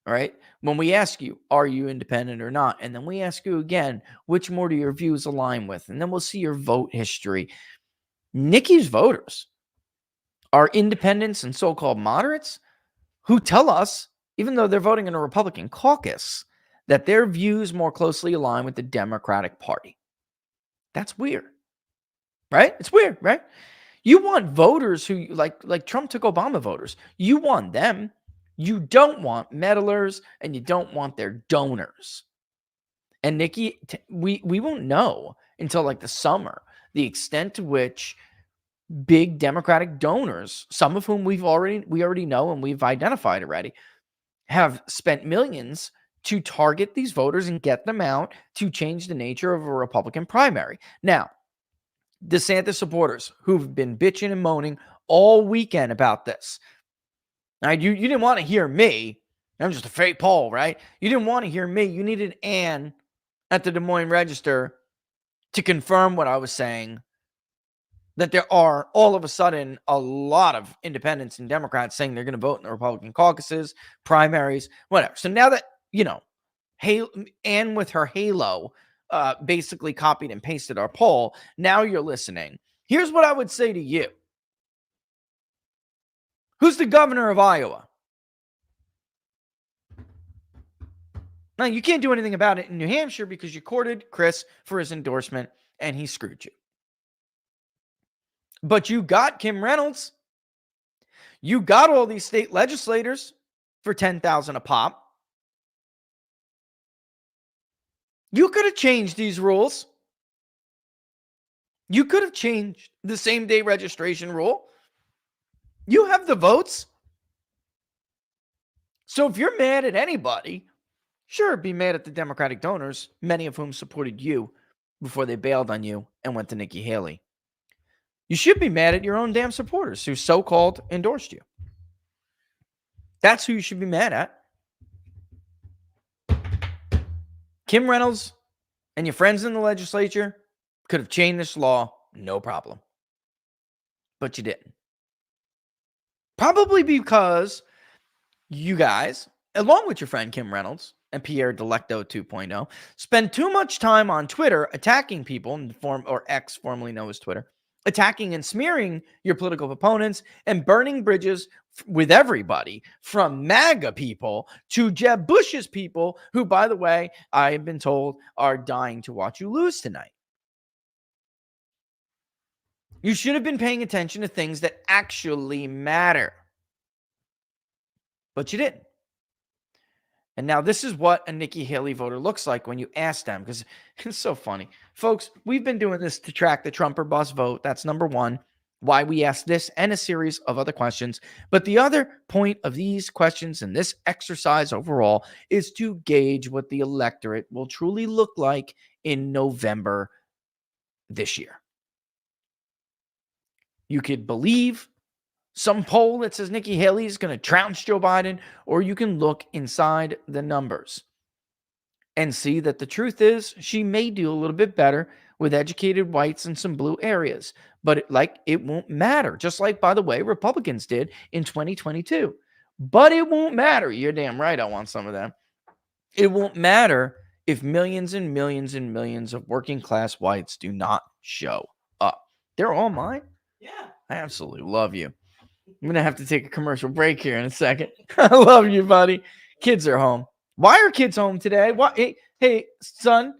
all right? When we ask you, are you independent or not? And then we ask you again, which more do your views align with? And then we'll see your vote history. Nikki's voters are independents and so-called moderates who tell us, even though they're voting in a Republican caucus, that their views more closely align with the Democratic Party. That's weird, right? It's weird, right? You want voters who, like Trump took Obama voters. You want them. You don't want meddlers, and you don't want their donors. And Nikki, we won't know until like the summer the extent to which big Democratic donors, some of whom we already know and we've identified already, have spent millions to target these voters and get them out to change the nature of a Republican primary. Now, DeSantis supporters who've been bitching and moaning all weekend about this. Now, you didn't want to hear me. I'm just a fake poll, right? You didn't want to hear me. You needed Ann at the Des Moines Register to confirm what I was saying, that there are all of a sudden a lot of independents and Democrats saying they're going to vote in the Republican caucuses, primaries, whatever. So now that, Ann with her halo basically copied and pasted our poll, now you're listening. Here's what I would say to you. Who's the governor of Iowa? Now, you can't do anything about it in New Hampshire because you courted Chris for his endorsement and he screwed you. But you got Kim Reynolds. You got all these state legislators for $10,000 a pop. You could have changed these rules. You could have changed the same day registration rule. You have the votes. So if you're mad at anybody, sure, be mad at the Democratic donors, many of whom supported you before they bailed on you and went to Nikki Haley. You should be mad at your own damn supporters who so-called endorsed you. That's who you should be mad at. Kim Reynolds and your friends in the legislature could have changed this law, no problem. But you didn't. Probably because you guys, along with your friend Kim Reynolds and Pierre Delecto 2.0, spend too much time on Twitter attacking people, in the form, or X, formerly known as Twitter, attacking and smearing your political opponents and burning bridges with everybody, from MAGA people to Jeb Bush's people, who, by the way, I have been told are dying to watch you lose tonight. You should have been paying attention to things that actually matter. But you didn't. And now this is what a Nikki Haley voter looks like when you ask them, because it's so funny. Folks, we've been doing this to track the Trump or bust vote. That's number one, why we ask this and a series of other questions. But the other point of these questions and this exercise overall is to gauge what the electorate will truly look like in November this year. You could believe some poll that says Nikki Haley is going to trounce Joe Biden, or you can look inside the numbers and see that the truth is she may do a little bit better with educated whites in some blue areas, but it won't matter. Just like, by the way, Republicans did in 2022, but it won't matter. You're damn right. I want some of that. It won't matter if millions and millions and millions of working class whites do not show up. They're all mine. Yeah, I absolutely love you. I'm going to have to take a commercial break here in a second. I love you, buddy. Kids are home. Why are kids home today? Why? Hey, son.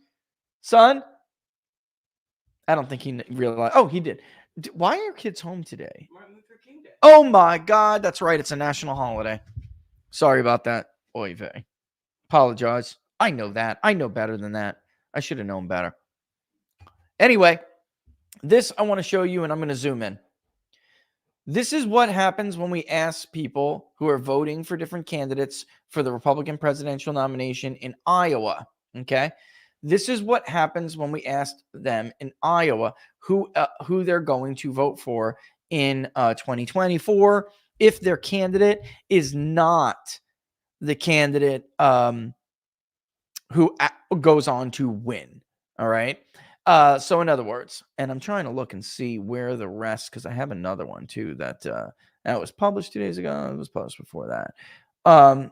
I don't think he realized. Oh, he did. Why are kids home today? Martin Luther King Day. Oh, my God. That's right. It's a national holiday. Sorry about that. Oy vey. Apologize. I know that. I know better than that. I should have known better. Anyway, this I want to show you, and I'm going to zoom in. This is what happens when we ask people who are voting for different candidates for the Republican presidential nomination in Iowa, okay? This is what happens when we ask them in Iowa who they're going to vote for in 2024 if their candidate is not the candidate who goes on to win, all right? So in other words, and I'm trying to look and see where the rest, because I have another one too that was published 2 days ago. It was published before that.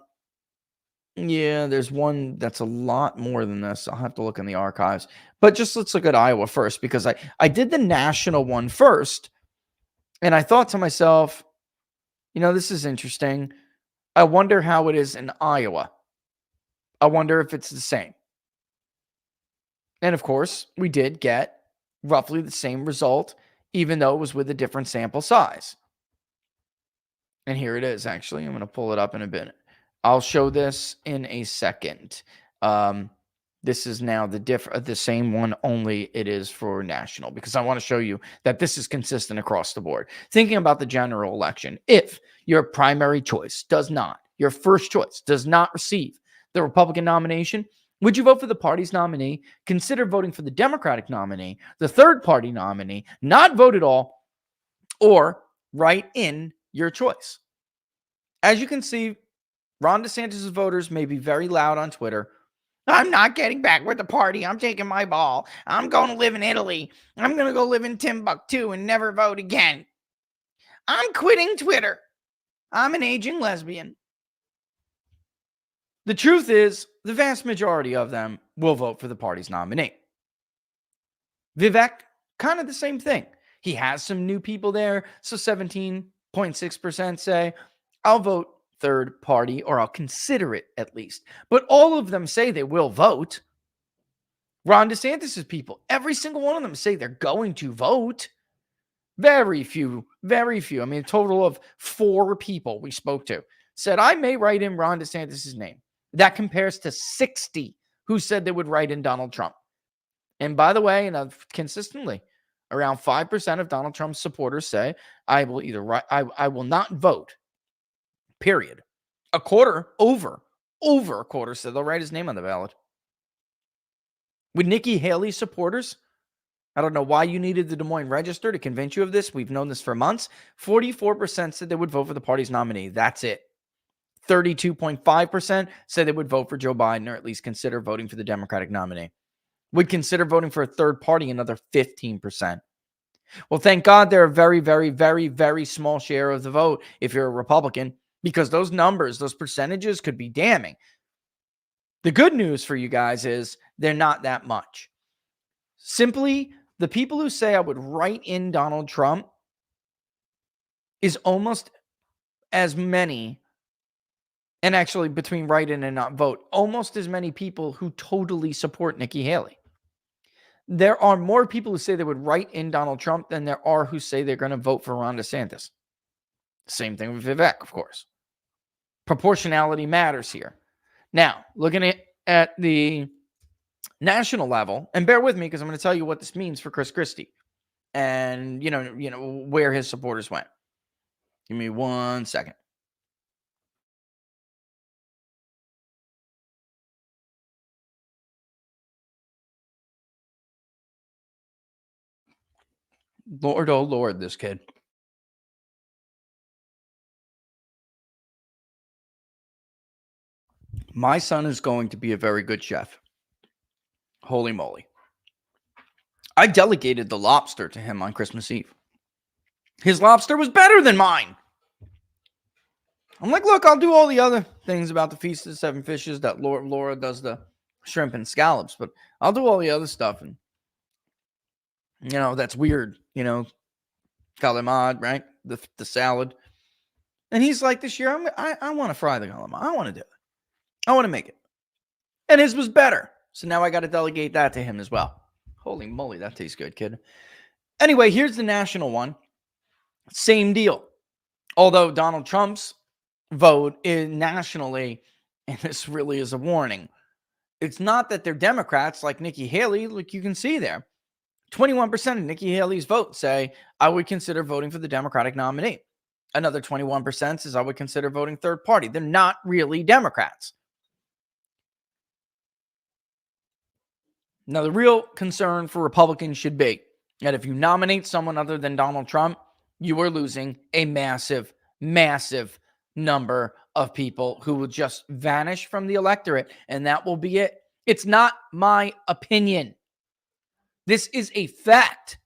Yeah, there's one that's a lot more than this. I'll have to look in the archives. But just let's look at Iowa first, because I did the national one first, and I thought to myself, this is interesting. I wonder how it is in Iowa. I wonder if it's the same. And of course, we did get roughly the same result, even though it was with a different sample size. And here it is, actually. I'm going to pull it up in a bit. I'll show this in a second. This is now the same one, only it is for national, because I want to show you that this is consistent across the board. Thinking about the general election, if your primary choice your first choice does not receive the Republican nomination, would you vote for the party's nominee? Consider voting for the Democratic nominee, the third party nominee, not vote at all, or write in your choice. As you can see, Ron DeSantis' voters may be very loud on Twitter. I'm not getting back with the party. I'm taking my ball. I'm going to live in Italy. I'm going to go live in Timbuktu and never vote again. I'm quitting Twitter. I'm an aging lesbian. The truth is, the vast majority of them will vote for the party's nominee. Vivek, kind of the same thing. He has some new people there, so 17.6% say, I'll vote third party, or I'll consider it at least. But all of them say they will vote. Ron DeSantis' people, every single one of them say they're going to vote. Very few. I mean, a total of 4 people we spoke to said, I may write in Ron DeSantis' name. That compares to 60 who said they would write in Donald Trump. And by the way, consistently, around 5% of Donald Trump's supporters say, I will either write, I will not vote, period. Over a quarter said they'll write his name on the ballot. With Nikki Haley supporters, I don't know why you needed the Des Moines Register to convince you of this. We've known this for months. 44% said they would vote for the party's nominee. That's it. 32.5% said they would vote for Joe Biden, or at least consider voting for the Democratic nominee. Would consider voting for a third party, another 15%. Well, thank God they're a very, very, very, very small share of the vote if you're a Republican, because those numbers, those percentages could be damning. The good news for you guys is they're not that much. Simply, the people who say I would write in Donald Trump is almost as many, and actually between write in and not vote, almost as many people who totally support Nikki Haley. There are more people who say they would write in Donald Trump than there are who say they're going to vote for Ron DeSantis. Same thing with Vivek, of course. Proportionality matters here. Now, looking at the national level, and bear with me because I'm going to tell you what this means for Chris Christie and, where his supporters went. Give me 1 second. Lord, oh Lord, this kid. My son is going to be a very good chef. Holy moly. I delegated the lobster to him on Christmas Eve. His lobster was better than mine. I'm like, look, I'll do all the other things about the Feast of the Seven Fishes that Laura does the shrimp and scallops, but I'll do all the other stuff. And, that's weird, calamari, right? The salad. And he's like, this year, I want to fry the calamari. I want to do it. I want to make it. And his was better. So now I got to delegate that to him as well. Holy moly, that tastes good, kid. Anyway, here's the national one. Same deal. Although Donald Trump's vote is nationally, and this really is a warning, it's not that they're Democrats like Nikki Haley, like you can see there. 21% of Nikki Haley's votes say, I would consider voting for the Democratic nominee. Another 21% says I would consider voting third party. They're not really Democrats. Now, the real concern for Republicans should be that if you nominate someone other than Donald Trump, you are losing a massive, massive number of people who will just vanish from the electorate, and that will be it. It's not my opinion. This is a fact.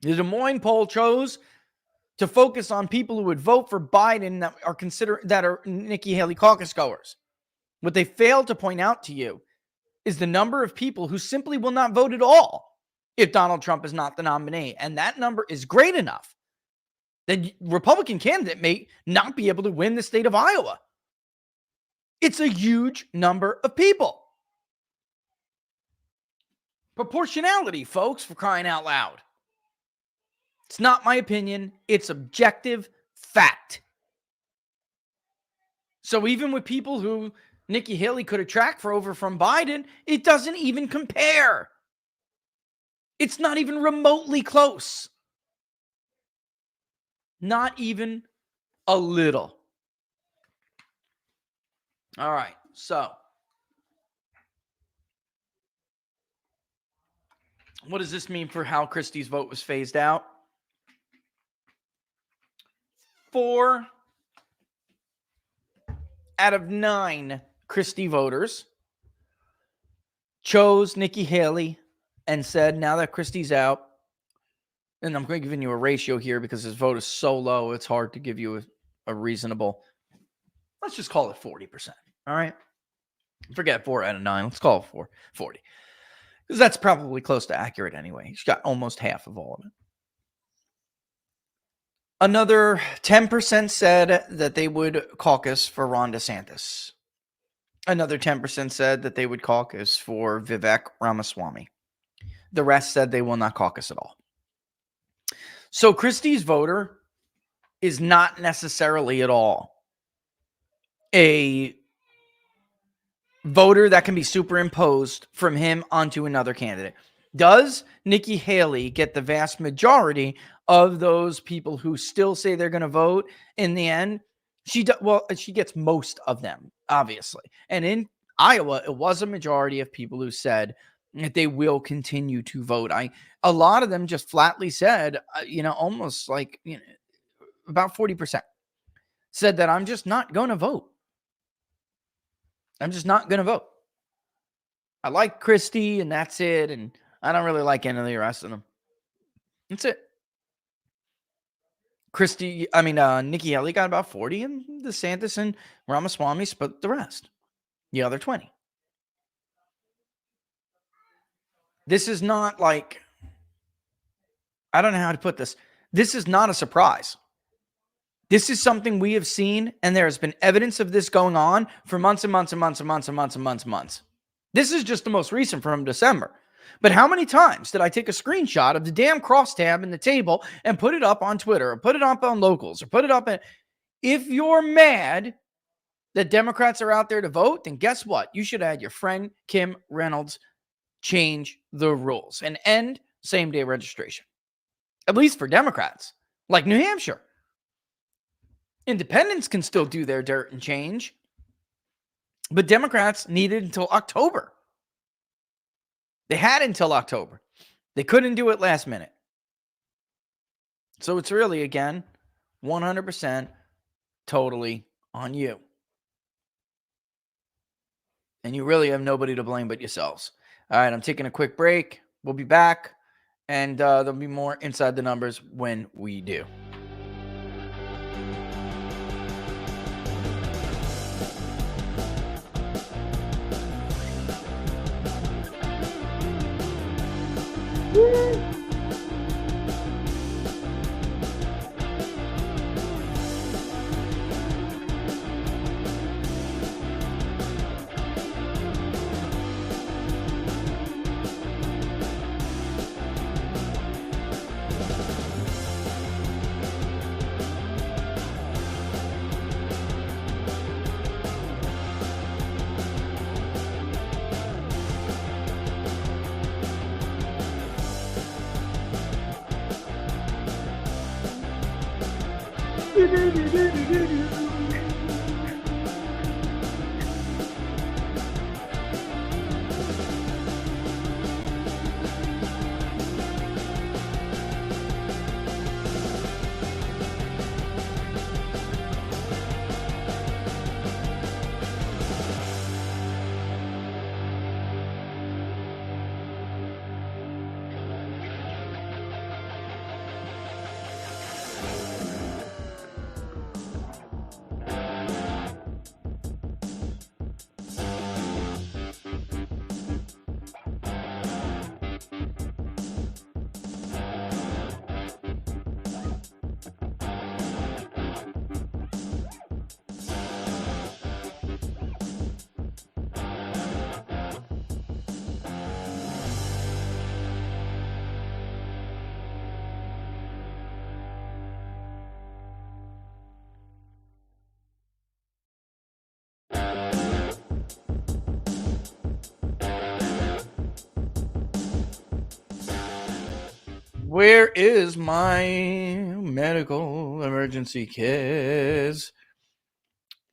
The Des Moines poll chose to focus on people who would vote for Biden that are Nikki Haley caucus goers. What they failed to point out to you is the number of people who simply will not vote at all if Donald Trump is not the nominee. And that number is great enough that Republican candidate may not be able to win the state of Iowa. It's a huge number of people. Proportionality, folks, for crying out loud. It's not my opinion. It's objective fact. So even with people who Nikki Haley could attract from Biden, it doesn't even compare. It's not even remotely close. Not even a little. All right, so what does this mean for how Christie's vote was phased out? 4 out of 9 Christie voters chose Nikki Haley and said, now that Christie's out, and I'm giving you a ratio here because his vote is so low, it's hard to give you a reasonable, let's just call it 40%. All right? Forget 4 out of 9. Let's call it 40. Because that's probably close to accurate anyway. He's got almost half of all of it. Another 10% said that they would caucus for Ron DeSantis. Another 10% said that they would caucus for Vivek Ramaswamy. The rest said they will not caucus at all. So Christie's voter is not necessarily at all a voter that can be superimposed from him onto another candidate. Does Nikki Haley get the vast majority of those people who still say they're going to vote in the end? She gets most of them, obviously. And in Iowa, it was a majority of people who said that they will continue to vote. A lot of them just flatly said, almost like about 40% said that I'm just not going to vote. I'm just not going to vote. I like Christie and that's it. And I don't really like any of the rest of them. That's it. Nikki Haley got about 40, and DeSantis and Ramaswamy split the rest, the other 20. This is not like, I don't know how to put this. This is not a surprise. This is something we have seen, and there has been evidence of this going on for months and months and months and months and months and months and months. This is just the most recent from December. But how many times did I take a screenshot of the damn crosstab in the table and put it up on Twitter or put it up on Locals or put it up in... If you're mad that Democrats are out there to vote, then guess what? You should have had your friend Kim Reynolds change the rules and end same-day registration. At least for Democrats, like New Hampshire. Independents can still do their dirt and change, but Democrats needed until October. They had until October. They couldn't do it last minute. So it's really, again, 100% totally on you. And you really have nobody to blame but yourselves. All right, I'm taking a quick break. We'll be back, and there'll be more Inside the Numbers when we do. Where is my medical emergency kit?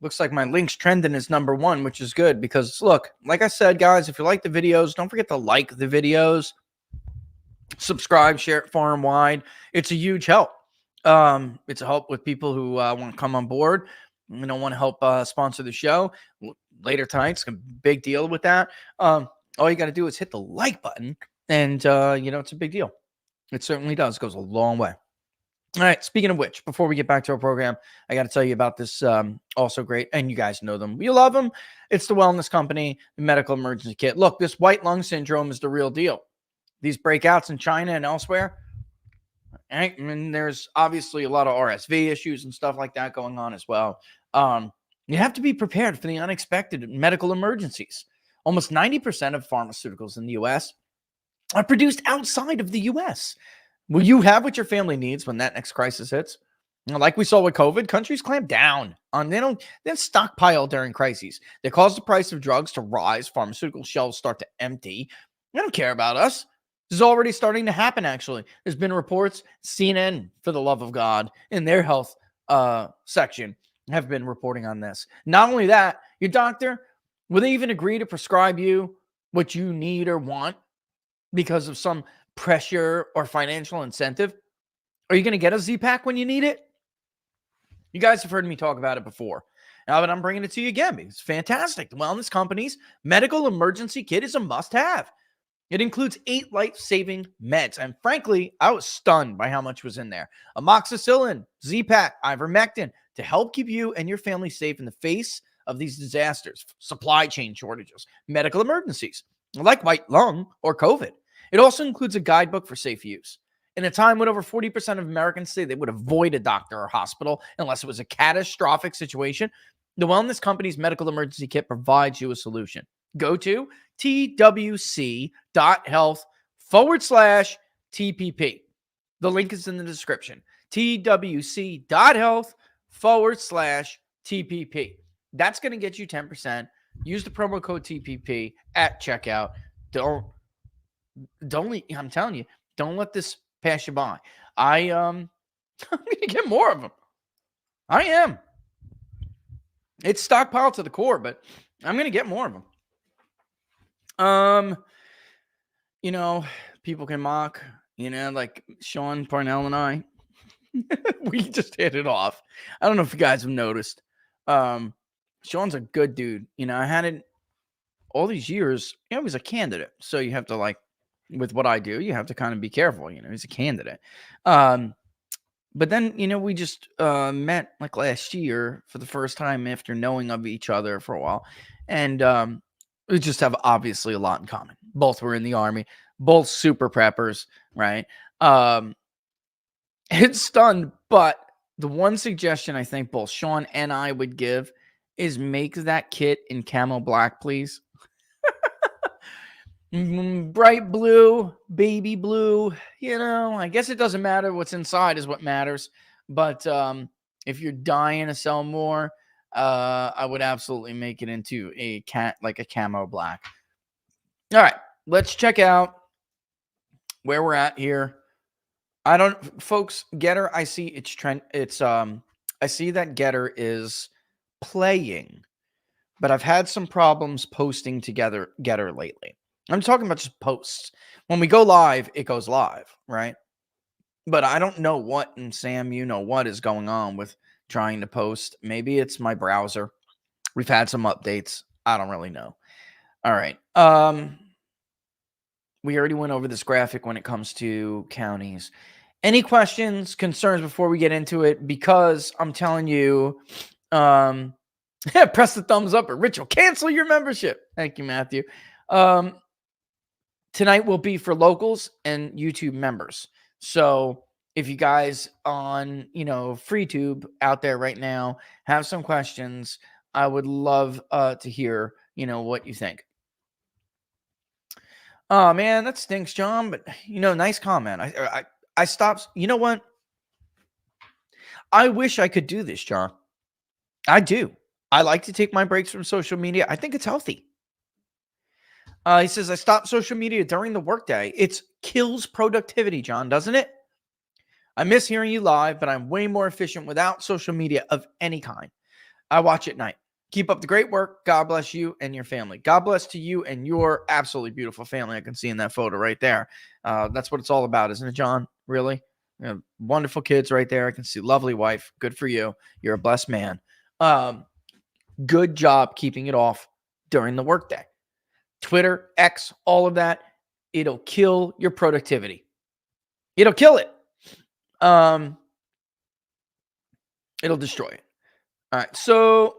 Looks like my link's trending as number one, which is good because, look, like I said, guys, if you like the videos, don't forget to like the videos, subscribe, share it far and wide. It's a huge help. It's a help with people who want to come on board. You know, want to help sponsor the show later tonight. It's a big deal with that. All you got to do is hit the like button, and it's a big deal. It certainly does. It goes a long way. All right. Speaking of which, before we get back to our program, I got to tell you about this also great, and you guys know them. You love them. It's the wellness company, the medical emergency kit. Look, this white lung syndrome is the real deal. These breakouts in China and elsewhere, and there's obviously a lot of RSV issues and stuff like that going on as well. You have to be prepared for the unexpected medical emergencies. Almost 90% of pharmaceuticals in the U.S. are produced outside of the U.S. Will you have what your family needs when that next crisis hits? Like we saw with COVID, countries clamp down on they don't stockpile during crises. They cause the price of drugs to rise. Pharmaceutical shelves start to empty. They don't care about us. This is already starting to happen, actually. There's been reports, CNN, for the love of God, in their health section have been reporting on this. Not only that, your doctor, will they even agree to prescribe you what you need or want because of some pressure or financial incentive? Are you going to get a Z-Pack when you need it? You guys have heard me talk about it before. Now, but I'm bringing it to you again because it's fantastic. The wellness company's medical emergency kit is a must-have. It includes 8 life-saving meds. And frankly, I was stunned by how much was in there. Amoxicillin, Z-Pak, ivermectin to help keep you and your family safe in the face of these disasters, supply chain shortages, medical emergencies, like white lung or COVID. It also includes a guidebook for safe use. In a time when over 40% of Americans say they would avoid a doctor or hospital unless it was a catastrophic situation, the Wellness Company's medical emergency kit provides you a solution. Go to twc.health/TPP. The link is in the description. twc.health/TPP. That's going to get you 10%. Use the promo code TPP at checkout. I'm telling you, don't let this pass you by. I'm going to get more of them. I am. It's stockpiled to the core, but I'm going to get more of them. People can mock, like Sean Parnell and I, we just hit it off. I don't know if you guys have noticed. Sean's a good dude. I had it all these years. He was a candidate. So you have to with what I do, you have to kind of be careful. He's a candidate. But then, we just met like last year for the first time after knowing of each other for a while. And we just have obviously a lot in common. Both were in the Army, both super preppers, right? It's stunned, but the one suggestion I think both Sean and I would give is make that kit in camo black, please. Bright blue, baby blue, I guess it doesn't matter. What's inside is what matters. But if you're dying to sell more, I would absolutely make it into a camo black. All right, let's check out where we're at here. Folks, Getter, I see it's trend. I see that Getter is playing, but I've had some problems posting Getter lately. I'm talking about just posts. When we go live, it goes live, right? But I don't know what, and Sam, what is going on with trying to post. Maybe it's my browser. We've had some updates. I don't really know. All right. We already went over this graphic when it comes to counties. Any questions, concerns before we get into it? Because I'm telling you, press the thumbs up or Rich will cancel your membership. Thank you, Matthew. Tonight will be for locals and YouTube members. So if you guys on, FreeTube out there right now have some questions, I would love to hear, what you think. Oh, man, that stinks, John. But, nice comment. I stopped. You know what? I wish I could do this, John. I do. I like to take my breaks from social media. I think it's healthy. He says, I stopped social media during the workday. It kills productivity, John, doesn't it? I miss hearing you live, but I'm way more efficient without social media of any kind. I watch at night. Keep up the great work. God bless you and your family. God bless to you and your absolutely beautiful family. I can see in that photo right there. That's what it's all about, isn't it, John? Really? Wonderful kids right there. I can see lovely wife. Good for you. You're a blessed man. Good job keeping it off during the workday. Twitter, X, all of that. It'll kill your productivity. It'll kill it. It'll destroy it. All right. So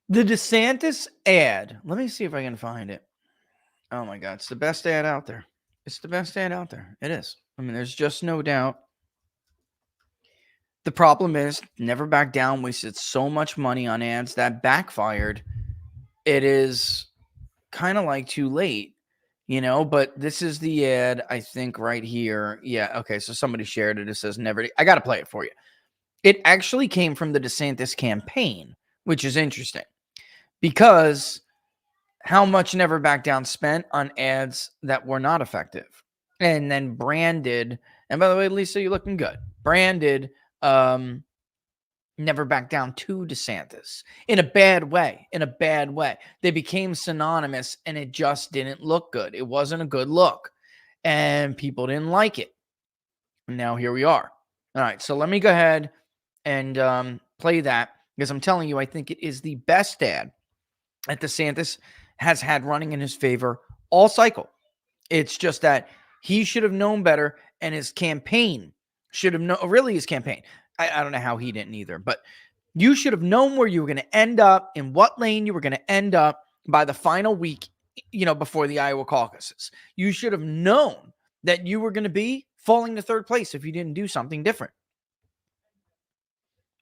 the DeSantis ad. Let me see if I can find it. Oh my God. It's the best ad out there. It's the best ad out there. It is. I mean, there's just no doubt. The problem is, Never Back Down wasted so much money on ads that backfired. It is kind of like too late, but this is the ad, I think, right here. Yeah, okay, so somebody shared it. It says never. I got to play it for you. It actually came from the DeSantis campaign, which is interesting because how much Never Back Down spent on ads that were not effective and then branded. And by the way, Lisa, you're looking good. Branded Never Back Down to DeSantis in a bad way. They became synonymous and it just didn't look good. It wasn't a good look and people didn't like it. And now here we are. All right. So let me go ahead and play that. because I'm telling you, I think it is the best ad that DeSantis has had running in his favor all cycle. It's just that he should have known better, and his campaign should have known, really his campaign. I don't know how he didn't either, but you should have known where you were going to end up, in what lane you were going to end up by the final week, before the Iowa caucuses. You should have known that you were going to be falling to third place if you didn't do something different.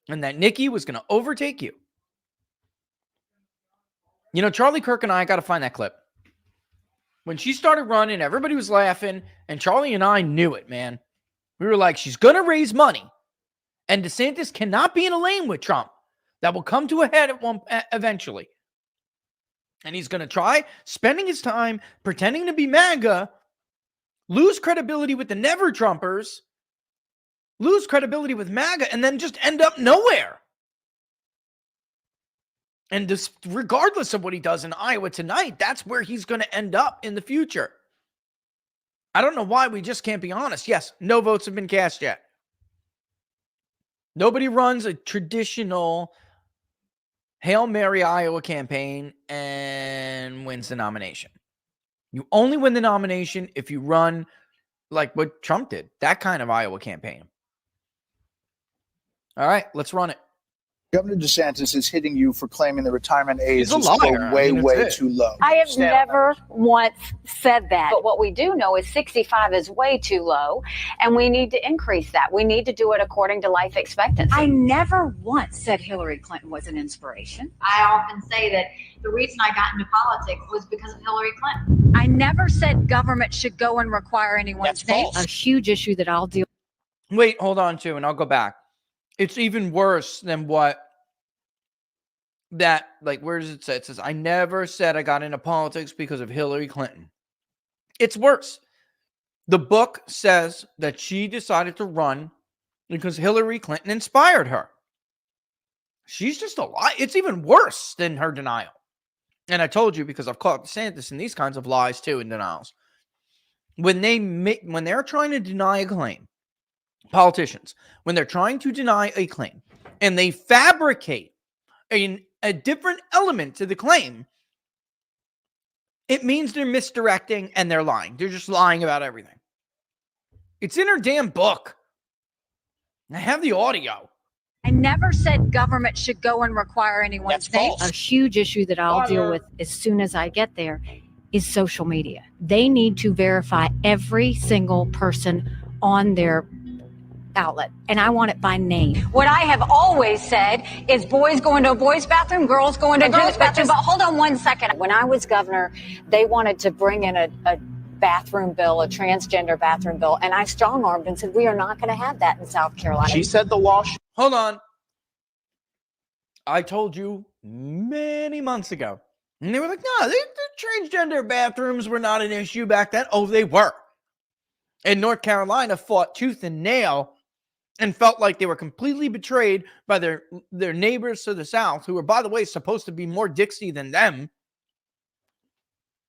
And that Nikki was going to overtake you. Charlie Kirk and I got to find that clip. When she started running, everybody was laughing, and Charlie and I knew it, man. We were like, she's going to raise money, and DeSantis cannot be in a lane with Trump. That will come to a head eventually. And he's going to try spending his time pretending to be MAGA, lose credibility with the Never Trumpers, lose credibility with MAGA, and then just end up nowhere. And this, regardless of what he does in Iowa tonight, that's where he's going to end up in the future. I don't know why we just can't be honest. Yes, no votes have been cast yet. Nobody runs a traditional Hail Mary Iowa campaign and wins the nomination. You only win the nomination if you run like what Trump did, that kind of Iowa campaign. All right, let's run it. Governor DeSantis is hitting you for claiming the retirement age is way too low. I have never once said that. But what we do know is 65 is way too low, and we need to increase that. We need to do it according to life expectancy. I never once said Hillary Clinton was an inspiration. I often say that the reason I got into politics was because of Hillary Clinton. I never said government should go and require anyone's name. A huge issue that I'll deal with. Wait, hold on too, and I'll go back. It's even worse than what that, like, where does it say? It says, I never said I got into politics because of Hillary Clinton. It's worse. The book says that she decided to run because Hillary Clinton inspired her. She's just a lie. It's even worse than her denial. And I told you, because I've caught DeSantis in these kinds of lies too, and denials. When they're trying to deny a claim, politicians, when they're trying to deny a claim and they fabricate a different element to the claim, it means they're misdirecting and they're lying. They're just lying about everything. It's in her damn book. I have the audio. I never said government should go and require anyone's name. A huge issue that I'll deal with as soon as I get there is social media. They need to verify every single person on their outlet, and I want it by name. What I have always said is boys go into a boys' bathroom, girls go into a girls' bathroom. But hold on one second. When I was governor, they wanted to bring in a bathroom bill, a transgender bathroom bill, and I strong-armed and said, we are not going to have that in South Carolina. She said the law. Hold on. I told you many months ago. And they were like, no, the transgender bathrooms were not an issue back then. Oh, they were. And North Carolina fought tooth and nail and felt like they were completely betrayed by their neighbors to the south, who were, by the way, supposed to be more Dixie than them.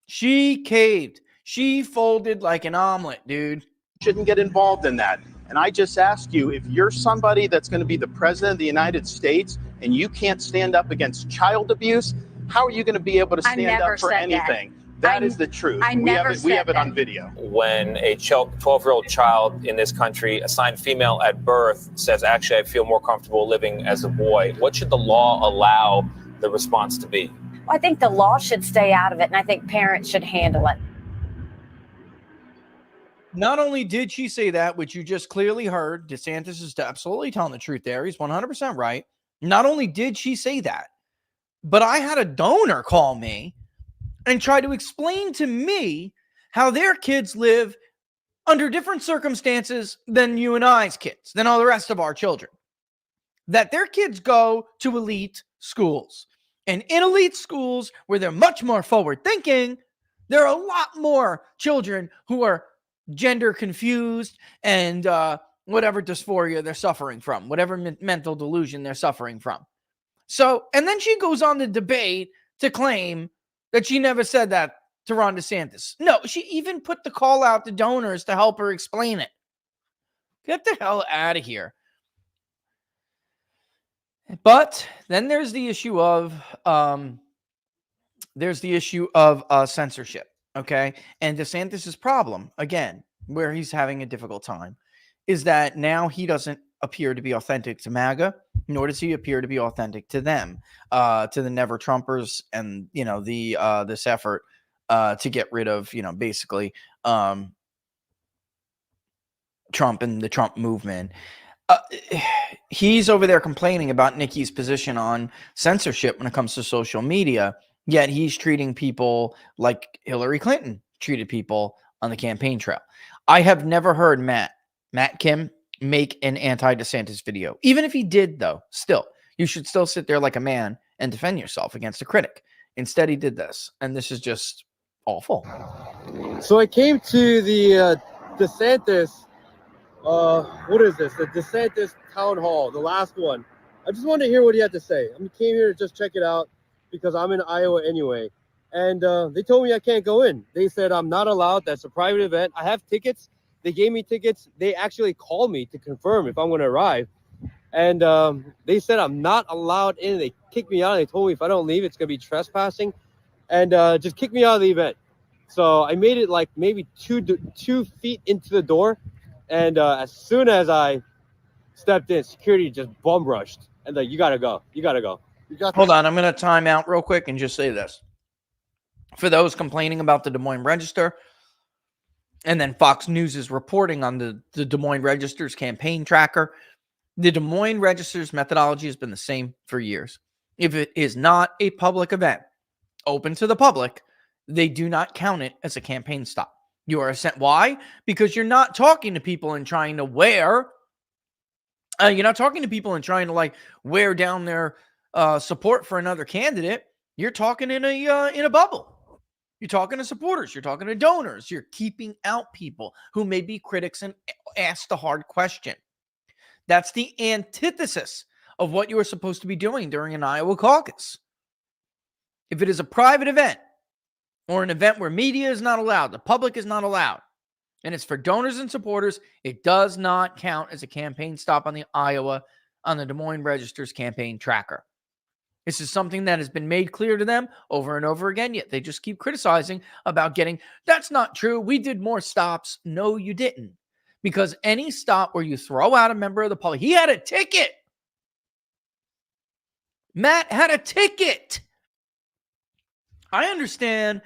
She caved. She folded like an omelet, dude. Shouldn't get involved in that. And I just ask you, if you're somebody that's going to be the president of the United States and you can't stand up against child abuse, how are you going to be able to stand up for anything? That is the truth. We have it on video. When a 12-year-old child in this country assigned female at birth says, actually, I feel more comfortable living as a boy, what should the law allow the response to be? I think the law should stay out of it, and I think parents should handle it. Not only did she say that, which you just clearly heard, DeSantis is absolutely telling the truth there. He's 100% right. Not only did she say that, but I had a donor call me and try to explain to me how their kids live under different circumstances than you and I's kids, than all the rest of our children. That their kids go to elite schools. And in elite schools, where they're much more forward thinking, there are a lot more children who are gender confused and whatever dysphoria they're suffering from, whatever mental delusion they're suffering from. So, and then she goes on the debate to claim that she never said that to Ron DeSantis. No, she even put the call out to donors to help her explain it. Get the hell out of here. But then there's the issue of censorship. Okay. And DeSantis's problem, again, where he's having a difficult time, is that now he doesn't appear to be authentic to MAGA, nor does he appear to be authentic to them, to the Never Trumpers, and this effort to get rid of basically Trump and the Trump movement. He's over there complaining about Nikki's position on censorship when it comes to social media, yet he's treating people like Hillary Clinton treated people on the campaign trail. I have never heard Matt Kim make an anti-DeSantis video. Even if he did, though, still, you should still sit there like a man and defend yourself against a critic. Instead, he did this, and this is just awful. So I came to the DeSantis, what is this? The DeSantis town hall, the last one. I just wanted to hear what he had to say. I came here to just check it out because I'm in Iowa anyway. And they told me I can't go in. They said I'm not allowed. That's a private event. I have tickets. They gave me tickets. They actually called me to confirm if I'm going to arrive. And they said I'm not allowed in. They kicked me out. They told me if I don't leave, it's going to be trespassing. And just kicked me out of the event. So I made it like maybe 2 feet into the door. And as soon as I stepped in, security just bum rushed. And like, you got to go. You got to go. Hold on. I'm going to time out real quick and just say this. For those complaining about the Des Moines Register, and then Fox News is reporting on the Des Moines Register's campaign tracker, the Des Moines Register's methodology has been the same for years. If it is not a public event open to the public, they do not count it as a campaign stop. You are sent. Why? Because you're not talking to people and trying to wear. You're not talking to people and trying to like wear down their support for another candidate. You're talking in a bubble. You're talking to supporters. You're talking to donors. You're keeping out people who may be critics and ask the hard question. That's the antithesis of what you are supposed to be doing during an Iowa caucus. If it is a private event or an event where media is not allowed, the public is not allowed, and it's for donors and supporters, it does not count as a campaign stop on the Des Moines Register's campaign tracker. This is something that has been made clear to them over and over again, yet they just keep criticizing about that's not true. We did more stops. No, you didn't. Because any stop where you throw out a member of the public, he had a ticket. Matt had a ticket. I understand,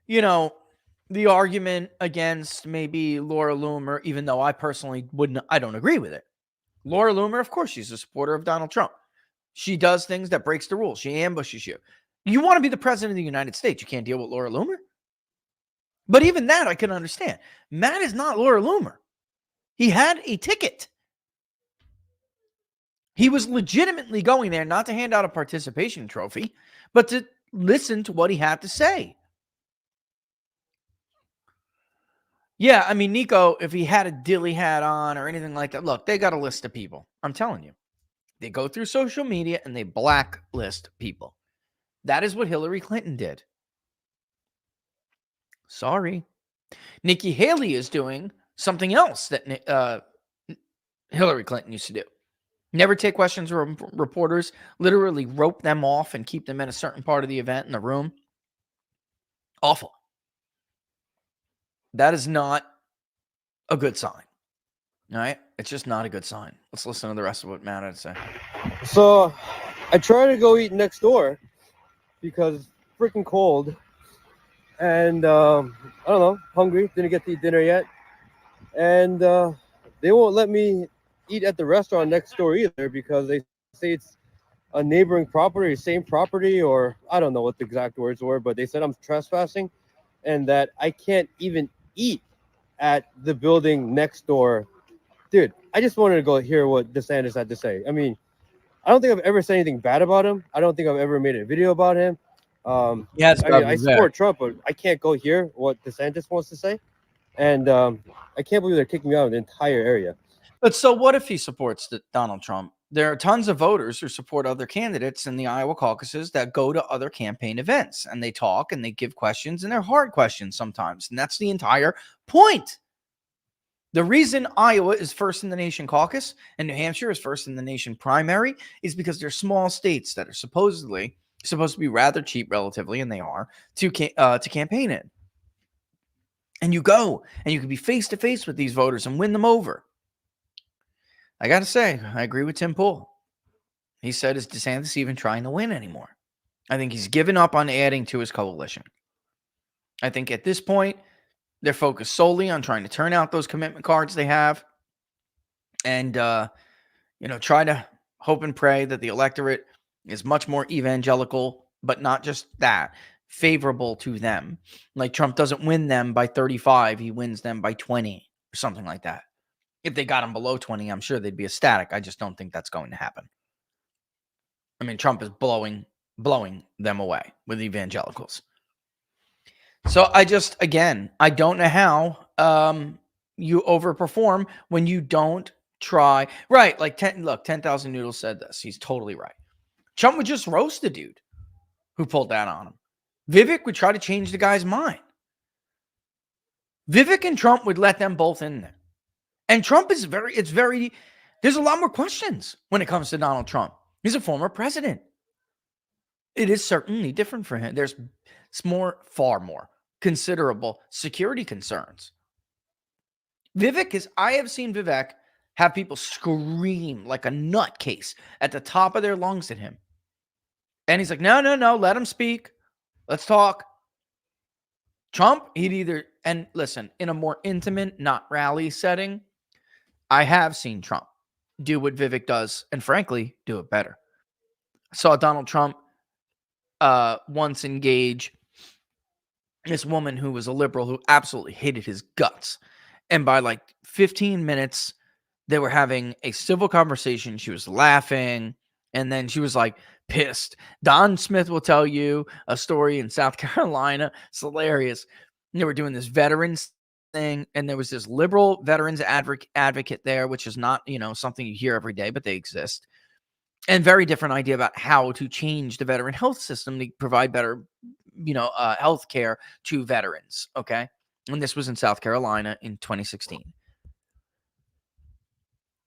the argument against maybe Laura Loomer, even though I personally I don't agree with it. Laura Loomer, of course, she's a supporter of Donald Trump. She does things that breaks the rules. She ambushes you. You want to be the president of the United States. You can't deal with Laura Loomer. But even that I can understand. Matt is not Laura Loomer. He had a ticket. He was legitimately going there not to hand out a participation trophy, but to listen to what he had to say. Yeah, Nico, if he had a dilly hat on or anything like that, look, they got a list of people. I'm telling you. They go through social media and they blacklist people. That is what Hillary Clinton did. Sorry. Nikki Haley is doing something else that Hillary Clinton used to do. Never take questions from reporters, literally rope them off and keep them in a certain part of the event in the room. Awful. That is not a good sign. All right? It's just not a good sign. Let's listen to the rest of what Matt had to say. So I tried to go eat next door because it's freaking cold. And I don't know, hungry, didn't get to eat dinner yet. And they won't let me eat at the restaurant next door either because they say it's a neighboring property, same property, or I don't know what the exact words were, but they said I'm trespassing and that I can't even eat at the building next door. Dude, I just wanted to go hear what DeSantis had to say. I don't think I've ever said anything bad about him. I don't think I've ever made a video about him. I support Trump, but I can't go hear what DeSantis wants to say. And I can't believe they're kicking me out of the entire area. But so what if he supports Donald Trump? There are tons of voters who support other candidates in the Iowa caucuses that go to other campaign events and they talk and they give questions and they're hard questions sometimes. And that's the entire point. The reason Iowa is first in the nation caucus and New Hampshire is first in the nation primary is because they're small states that are supposedly supposed to be rather cheap relatively, and they are, to campaign in. And you go and you can be face to face with these voters and win them over. I got to say, I agree with Tim Pool. He said, is DeSantis even trying to win anymore? I think he's given up on adding to his coalition. I think at this point, they're focused solely on trying to turn out those commitment cards they have and, try to hope and pray that the electorate is much more evangelical, but not just that, favorable to them. Like Trump doesn't win them by 35, he wins them by 20 or something like that. If they got him below 20, I'm sure they'd be ecstatic. I just don't think that's going to happen. I mean, Trump is blowing them away with evangelicals. So I don't know how you overperform when you don't try. Right, like 10,000 Noodles said this. He's totally right. Trump would just roast the dude who pulled that on him. Vivek would try to change the guy's mind. Vivek and Trump would let them both in there. And Trump is there's a lot more questions when it comes to Donald Trump. He's a former president. It is certainly different for him. There's far more considerable security concerns. I have seen Vivek have people scream like a nutcase at the top of their lungs at him. And he's like, no, let him speak. Let's talk. Trump, and listen, in a more intimate, not rally setting, I have seen Trump do what Vivek does, and frankly, do it better. I saw Donald Trump once engage this woman who was a liberal who absolutely hated his guts. And by like 15 minutes, they were having a civil conversation. She was laughing, and then she was like pissed. Don Smith will tell you a story in South Carolina. It's hilarious. They were doing this veterans thing, and there was this liberal veterans advocate there, which is not, something you hear every day, but they exist. And very different idea about how to change the veteran health system to provide better, health care to veterans. Okay. And this was in South Carolina in 2016.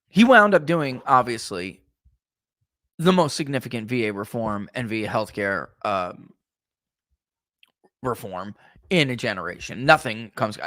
He wound up doing, obviously, the most significant VA reform and VA healthcare reform in a generation. Nothing comes,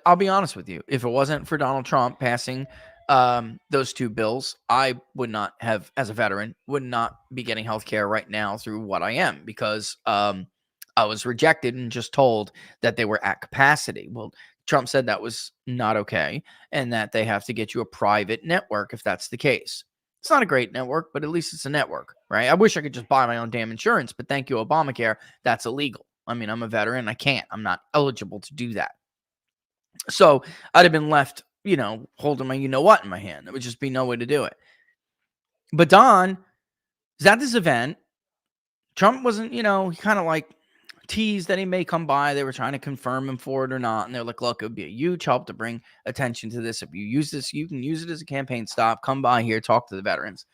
I'll be honest with you. If it wasn't for Donald Trump passing those two bills, I would not have, as a veteran, would not be getting healthcare right now through what I am, because I was rejected and just told that they were at capacity. Well, Trump said that was not okay, and that they have to get you a private network if that's the case. It's not a great network, but at least it's a network, right? I wish I could just buy my own damn insurance, but thank you, Obamacare. That's illegal. I mean, I'm a veteran. I can't. I'm not eligible to do that. So I'd have been left, holding my you-know-what in my hand. There would just be no way to do it. But Don is at this event. Trump wasn't, he kind of like teased that he may come by. They were trying to confirm him for it or not. And they're like, look, it would be a huge help to bring attention to this. If you use this, you can use it as a campaign stop. Come by here, talk to the veterans.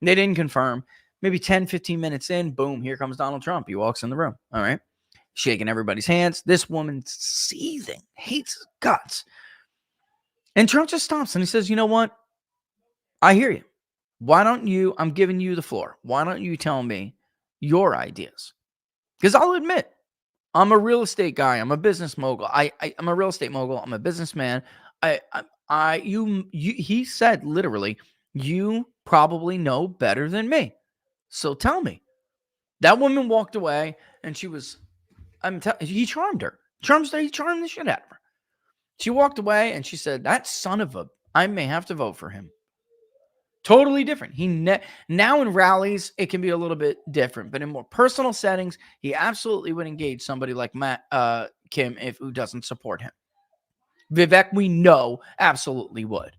And they didn't confirm. Maybe 10, 15 minutes in, boom, here comes Donald Trump. He walks in the room. All right. Shaking everybody's hands. This woman's seething, hates his guts. And Trump just stops and he says, you know what? I hear you. Why don't you, I'm giving you the floor. Why don't you tell me your ideas? Because I'll admit, I'm a real estate guy. I'm a business mogul. I'm a real estate mogul. I'm a businessman. He said literally, you probably know better than me. So tell me. That woman walked away and she was, he charmed her. He charmed the shit out of her. She walked away and she said, that son of a, I may have to vote for him. Totally different. Now in rallies, it can be a little bit different, but in more personal settings, he absolutely would engage somebody like Matt Kim who doesn't support him. Vivek, we know, absolutely would.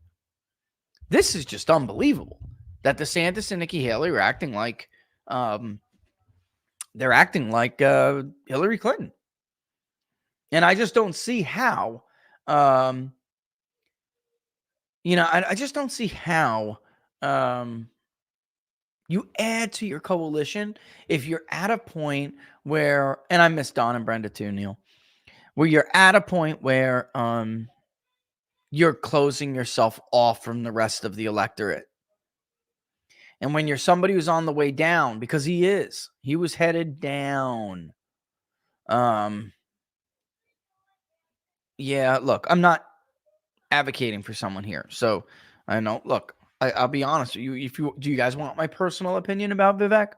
This is just unbelievable that DeSantis and Nikki Haley are acting like Hillary Clinton, and I just don't see how. I just don't see how. You add to your coalition if you're at a point where, and I miss Don and Brenda too, Neil, where you're at a point where you're closing yourself off from the rest of the electorate. And when you're somebody who's on the way down, because he was headed down. Yeah, look, I'm not advocating for someone here. So I know, look, I'll be honest with you. Do you guys want my personal opinion about Vivek?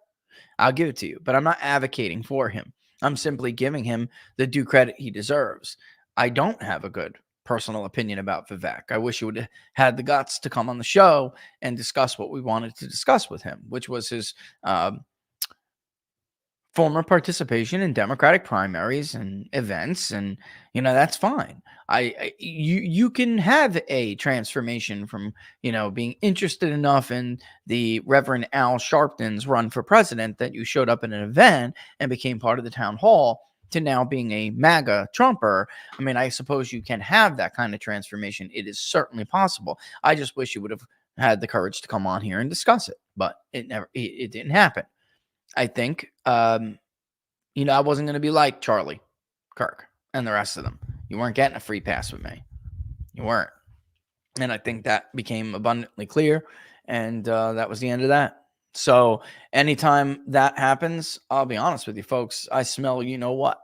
I'll give it to you, but I'm not advocating for him. I'm simply giving him the due credit he deserves. I don't have a good personal opinion about Vivek. I wish he would have had the guts to come on the show and discuss what we wanted to discuss with him, which was his former participation in Democratic primaries and events, and that's fine. You can have a transformation from being interested enough in the Reverend Al Sharpton's run for president that you showed up at an event and became part of the town hall to now being a MAGA Trumper. I mean, I suppose you can have that kind of transformation. It is certainly possible. I just wish you would have had the courage to come on here and discuss it, but it didn't happen. I think, I wasn't going to be like Charlie Kirk and the rest of them. You weren't getting a free pass with me. You weren't. And I think that became abundantly clear. And that was the end of that. So anytime that happens, I'll be honest with you, folks, I smell what.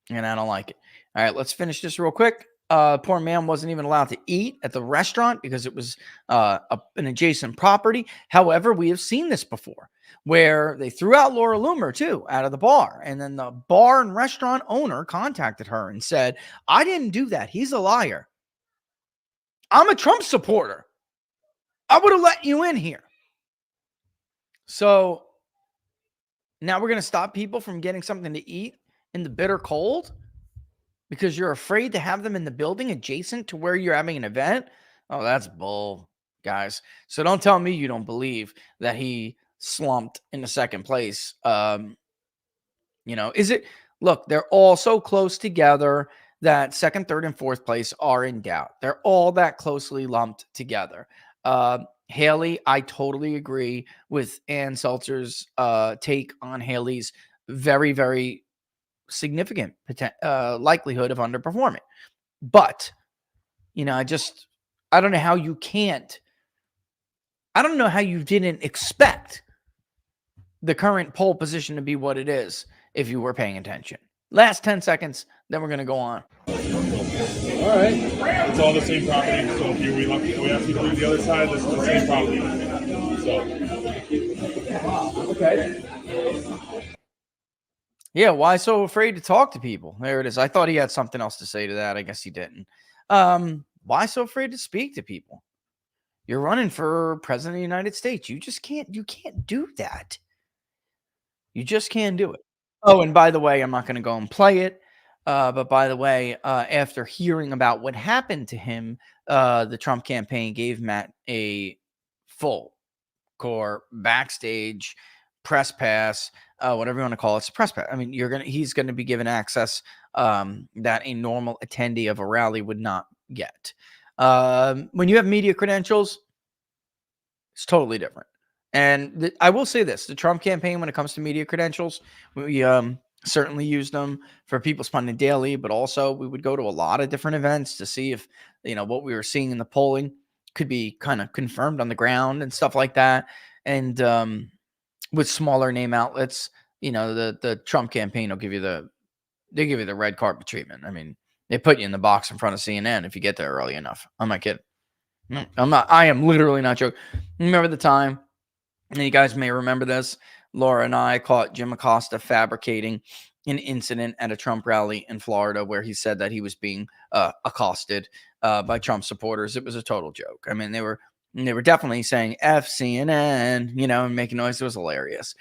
And I don't like it. All right, let's finish this real quick. Poor man wasn't even allowed to eat at the restaurant because it was an adjacent property. However, we have seen this before where they threw out Laura Loomer too out of the bar. And then the bar and restaurant owner contacted her and said, I didn't do that. He's a liar. I'm a Trump supporter. I would have let you in here. So now we're going to stop people from getting something to eat in the bitter cold because you're afraid to have them in the building adjacent to where you're having an event. Oh, that's bull, guys. So don't tell me you don't believe that he slumped into second place. Is it? Look, they're all so close together that second, third, and fourth place are in doubt. They're all that closely lumped together. Haley, I totally agree with Ann Seltzer's take on Haley's very, very significant likelihood of underperforming. But, I don't know how you can't. I don't know how you didn't expect the current poll position to be what it is if you were paying attention. Last 10 seconds, then we're going to go on. All right. It's all the same property. So if we ask you to leave the other side, this is the same property. So. Okay. Yeah, why so afraid to talk to people? There it is. I thought he had something else to say to that. I guess he didn't. Why so afraid to speak to people? You're running for president of the United States. You can't do that. You just can't do it. Oh, and by the way, I'm not going to go and play it. But by the way, after hearing about what happened to him, the Trump campaign gave Matt a full core backstage press pass, whatever you want to call it. It's a press pass. I mean, he's going to be given access that a normal attendee of a rally would not get. When you have media credentials, it's totally different. And I will say this, the Trump campaign, when it comes to media credentials, we certainly used them for People's Pundit Daily, but also we would go to a lot of different events to see if, what we were seeing in the polling could be kind of confirmed on the ground and stuff like that. And with smaller name outlets, the Trump campaign will give you the red carpet treatment. I mean, they put you in the box in front of CNN if you get there early enough. I'm not kidding. I am literally not joking. Remember the time, and you guys may remember this, Laura and I caught Jim Acosta fabricating an incident at a Trump rally in Florida where he said that he was being accosted by Trump supporters. It was a total joke. I mean, they were definitely saying F CNN, and making noise. It was hilarious.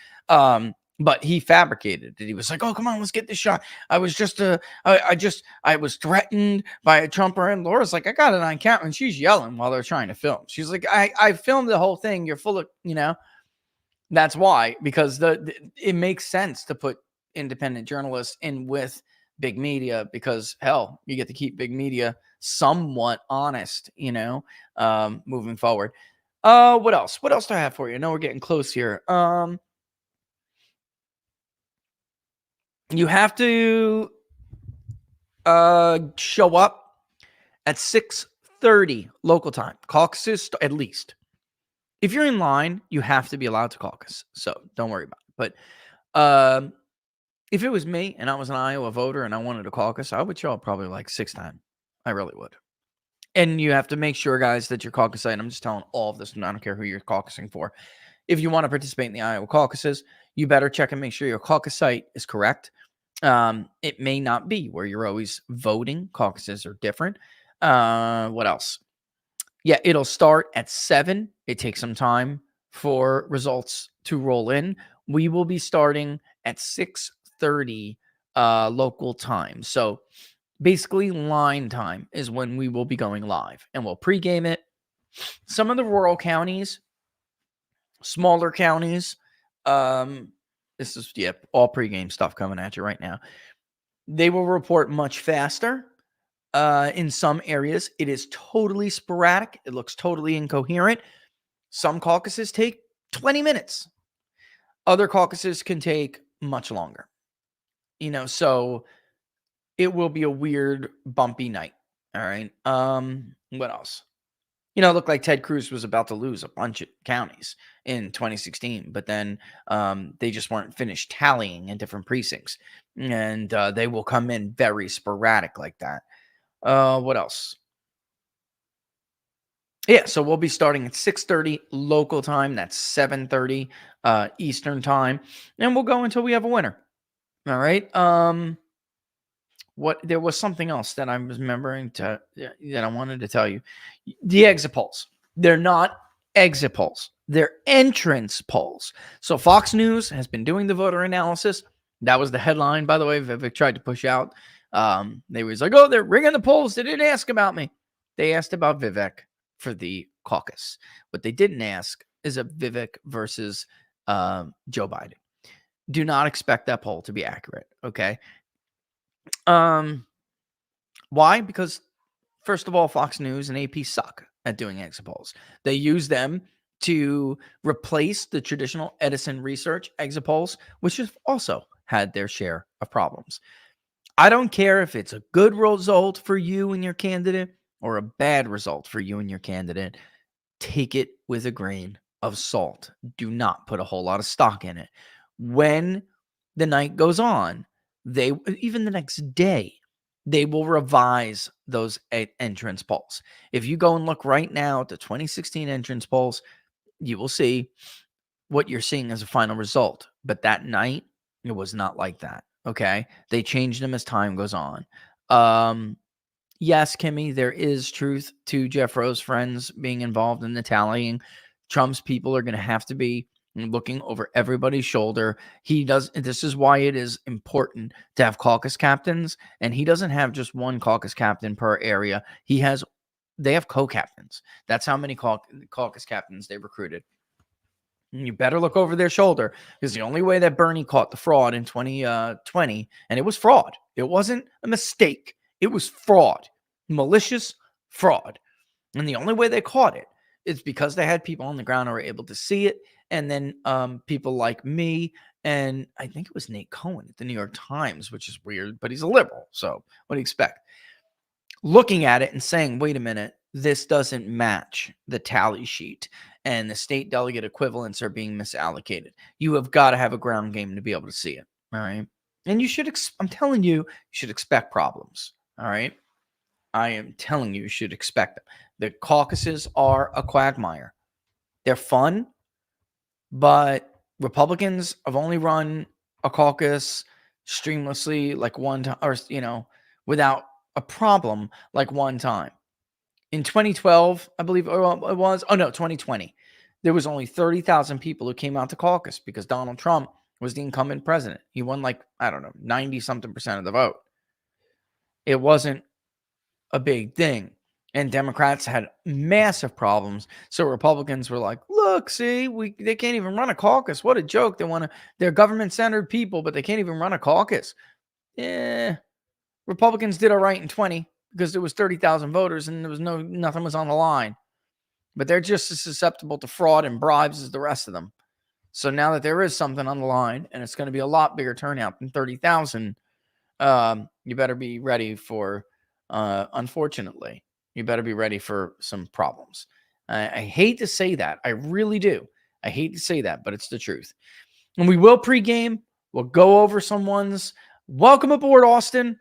But he fabricated it. He was like, "Oh, come on, let's get this shot. I was just, I was threatened by a Trumper." And Laura's like, "I got it on camera," and she's yelling while they're trying to film. She's like, "I filmed the whole thing. You're full of, That's why, because it makes sense to put independent journalists in with big media because hell, you get to keep big media somewhat honest, moving forward. What else? What else do I have for you? I know we're getting close here. You have to show up at 6:30 local time. Caucuses at least. If you're in line, you have to be allowed to caucus. So don't worry about it. But if it was me and I was an Iowa voter and I wanted to caucus, I would show up probably like 6 times. I really would. And you have to make sure, guys, that your caucus site, I'm just telling all of this, and I don't care who you're caucusing for. If you want to participate in the Iowa caucuses, you better check and make sure your caucus site is correct. It may not be where you're always voting. Caucuses are different. What else? Yeah, it'll start at 7. It takes some time for results to roll in. We will be starting at 6:30 local time. So basically line time is when we will be going live, and we'll pregame it. Some of the rural counties, smaller counties, this is, all pregame stuff coming at you right now. They will report much faster. In some areas, it is totally sporadic. It looks totally incoherent. Some caucuses take 20 minutes. Other caucuses can take much longer. So it will be a weird, bumpy night. All right. What else? It looked like Ted Cruz was about to lose a bunch of counties in 2016, but then they just weren't finished tallying in different precincts. And they will come in very sporadic like that. What else? Yeah, so we'll be starting at 6:30 local time. That's 7:30 Eastern time. And we'll go until we have a winner. All right. There was something else that I was remembering that I wanted to tell you. The exit polls. They're not exit polls. They're entrance polls. So Fox News has been doing the voter analysis. That was the headline, by the way, Vivek tried to push out. They was like, oh, they're ringing the polls. They didn't ask about me. They asked about Vivek for the caucus. What they didn't ask is a Vivek versus Joe Biden. Do not expect that poll to be accurate. Okay. Why? Because first of all, Fox News and AP suck at doing exit polls. They use them to replace the traditional Edison Research exit polls, which have also had their share of problems. I don't care if it's a good result for you and your candidate or a bad result for you and your candidate. Take it with a grain of salt. Do not put a whole lot of stock in it. When the night goes on, even the next day, they will revise those entrance polls. If you go and look right now at the 2016 entrance polls, you will see what you're seeing as a final result. But that night, it was not like that. Okay. They changed them as time goes on. Yes, Kimmy, there is truth to Jeff Rose's friends being involved in the tallying. Trump's people are going to have to be looking over everybody's shoulder. This is why it is important to have caucus captains. And he doesn't have just one caucus captain per area. They have co-captains. That's how many caucus captains they recruited. You better look over their shoulder, because the only way that Bernie caught the fraud in 2020, and it was fraud. It wasn't a mistake. It was fraud, malicious fraud. And the only way they caught it is because they had people on the ground who were able to see it. And then people like me, and I think it was Nate Cohen at the New York Times, which is weird, but he's a liberal. So what do you expect? Looking at it and saying, wait a minute, this doesn't match the tally sheet, and the state delegate equivalents are being misallocated. You have got to have a ground game to be able to see it. All right. And you should, I'm telling you, you should expect problems. All right. I am telling you, you should expect them. The caucuses are a quagmire. They're fun, but Republicans have only run a caucus streamlessly like one time, or, without a problem like one time. In 2012, I believe it was, 2020, there was only 30,000 people who came out to caucus because Donald Trump was the incumbent president. He won 90-something% of the vote. It wasn't a big thing. And Democrats had massive problems. So Republicans were like, look, see, they can't even run a caucus. What a joke. They're government-centered people, but they can't even run a caucus. Yeah. Republicans did all right in 20 because there was 30,000 voters and there was nothing was on the line. But they're just as susceptible to fraud and bribes as the rest of them. So now that there is something on the line, and it's going to be a lot bigger turnout than 30,000, you better be ready for, unfortunately, you better be ready for some problems. I hate to say that. I really do. I hate to say that, but it's the truth. And we will pregame. We'll go over someone's. Welcome aboard, Austin.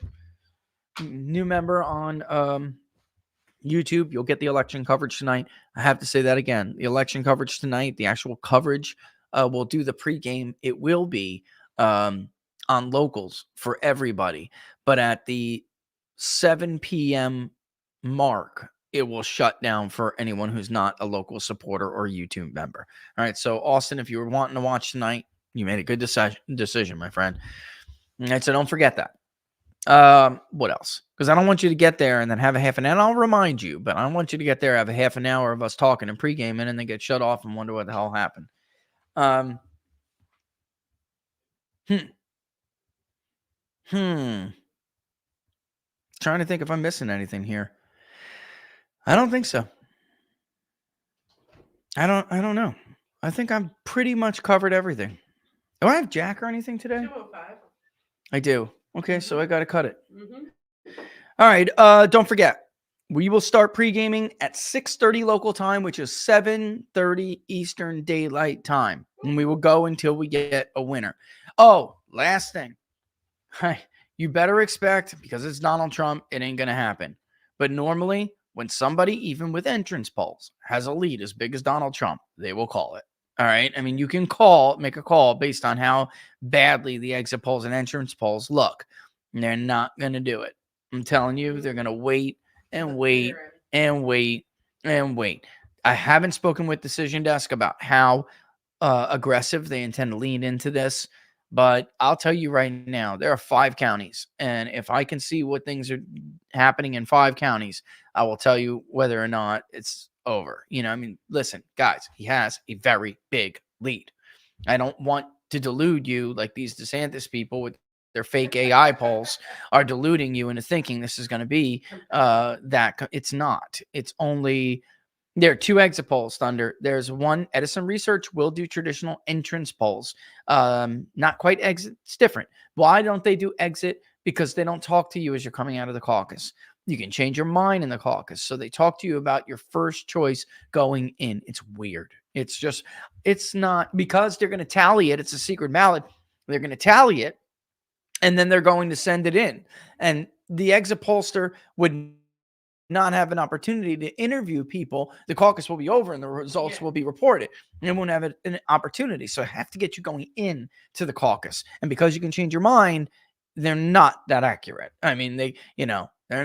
New member on YouTube. You'll get the election coverage tonight. I have to say that again. The election coverage tonight, the actual coverage, we'll do the pregame. It will be on locals for everybody. But at the 7 p.m. mark, it will shut down for anyone who's not a local supporter or YouTube member. All right. So, Austin, if you were wanting to watch tonight, you made a good decision, my friend. All right, so don't forget that. What else? Because I don't want you to get there and then have a half an hour. And I'll remind you, but I don't want you to get there, have a half an hour of us talking and pre-gaming and then get shut off and wonder what the hell happened. Trying to think if I'm missing anything here. I don't think so. I don't know. I think I'm pretty much covered everything. Do I have Jack or anything today? 205. I do. Okay, so I got to cut it. Mm-hmm. All right. Don't forget, we will start pre-gaming at 6:30 local time, which is 7:30 Eastern Daylight Time. And we will go until we get a winner. Oh, last thing. You better expect, because it's Donald Trump, it ain't going to happen. But normally, when somebody, even with entrance polls, has a lead as big as Donald Trump, they will call it. All right. I mean, you can make a call based on how badly the exit polls and entrance polls look. And they're not going to do it. I'm telling you, they're going to wait and wait and wait and wait. I haven't spoken with Decision Desk about how aggressive they intend to lean into this. But I'll tell you right now, there are 5 counties. And if I can see what things are happening in 5 counties, I will tell you whether or not it's over. You know, I mean, listen, guys, he has a very big lead. I don't want to delude you like these DeSantis people with their fake AI polls are deluding you into thinking this is going to be that. It's not. It's only, there are 2 exit polls, Thunder. There's one, Edison Research will do traditional entrance polls. Not quite exit. It's different. Why don't they do exit? Because they don't talk to you as you're coming out of the caucus. You can change your mind in the caucus. So they talk to you about your first choice going in. It's weird. It's just, it's not, because they're going to tally it. It's a secret ballot. They're going to tally it, and then they're going to send it in. And the exit pollster would not have an opportunity to interview people. The caucus will be over and the results will be reported. And it won't have an opportunity. So I have to get you going in to the caucus. And because you can change your mind, they're not that accurate. I mean, they're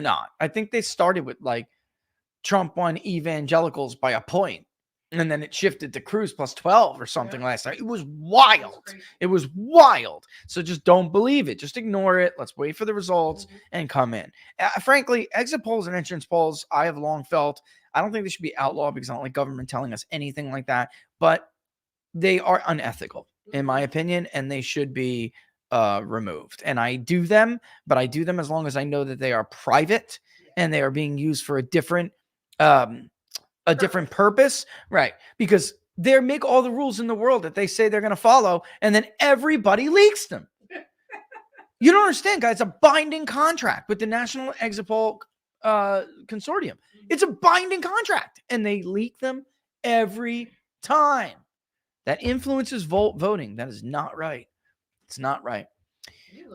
not. I think they started with like Trump won evangelicals by a point, and then it shifted to Cruz plus 12 or something last night. It was wild. It was wild. So just don't believe it. Just ignore it. Let's wait for the results and come in. Frankly, exit polls and entrance polls, I have long felt, I don't think they should be outlawed because I don't like government telling us anything like that, but they are unethical in my opinion, and they should be removed. And I do them, but I do them as long as I know that they are private and they are being used for a different purpose, right? Because they make all the rules in the world that they say they're going to follow, and then everybody leaks them. You don't understand, guys. It's a binding contract with the National Exit Poll Consortium. It's a binding contract, and they leak them every time. That influences voting. That is not right. It's not right.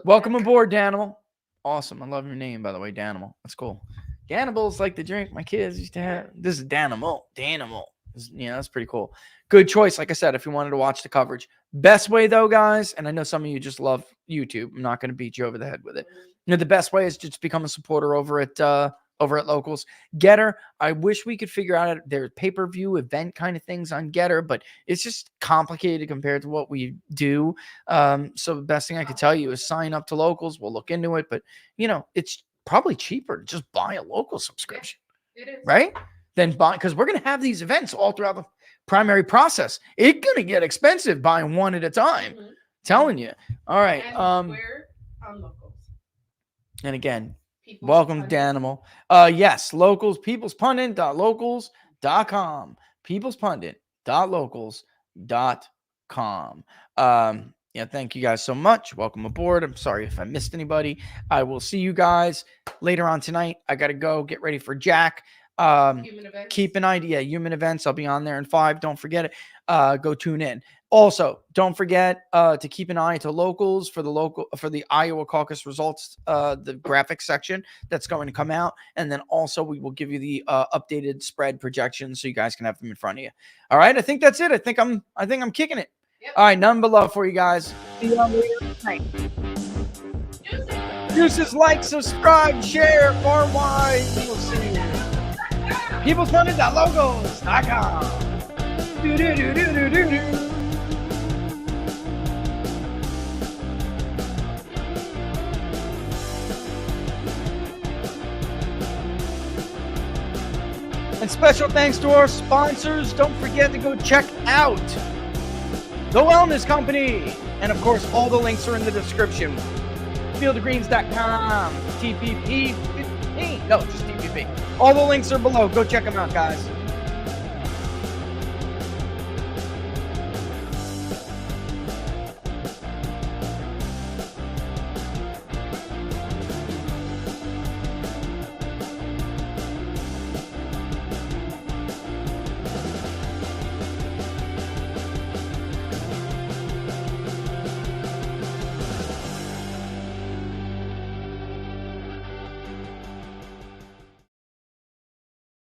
Welcome aboard, Danimal. Awesome. I love your name, by the way, Danimal. That's cool. Danimals like the drink my kids used to have. This is Danimal. Yeah, that's pretty cool. Good choice. Like I said, if you wanted to watch the coverage. Best way, though, guys, and I know some of you just love YouTube. I'm not going to beat you over the head with it. The best way is just become a supporter over at Locals. Getter, I wish we could figure out their pay-per-view event kind of things on Getter, but it's just complicated compared to what we do. So the best thing I could tell you is sign up to Locals. We'll look into it, but it's probably cheaper to just buy a local subscription. It is. Right? Then buy, because we're going to have these events all throughout the primary process. It's going to get expensive buying one at a time. Telling you. All right. And we're on Locals. And again, People's welcome, Pundit. Danimal. Yes, Locals, peoplespundit.locals.com. peoplespundit.locals.com. Yeah, thank you guys so much. Welcome aboard. I'm sorry if I missed anybody. I will see you guys later on tonight. I got to go get ready for Jack. Human events. Keep an idea. Human events. I'll be on there in 5. Don't forget it. Go tune in. Also, don't forget to keep an eye to locals for the Iowa caucus results, the graphics section that's going to come out, and then also we will give you the updated spread projections so you guys can have them in front of you. All right, I think that's it. I think I'm kicking it. Yep. All right, none but love for you guys. See you on later tonight. Deuces, like, subscribe, share, far wide. We'll see you. PeoplesPundit.logos.com. Do-do-do-do-do-do-do. And special thanks to our sponsors. Don't forget to go check out The Wellness Company. And of course, all the links are in the description. Fieldofgreens.com, TPP 15. No, just TPP. All the links are below. Go check them out, guys.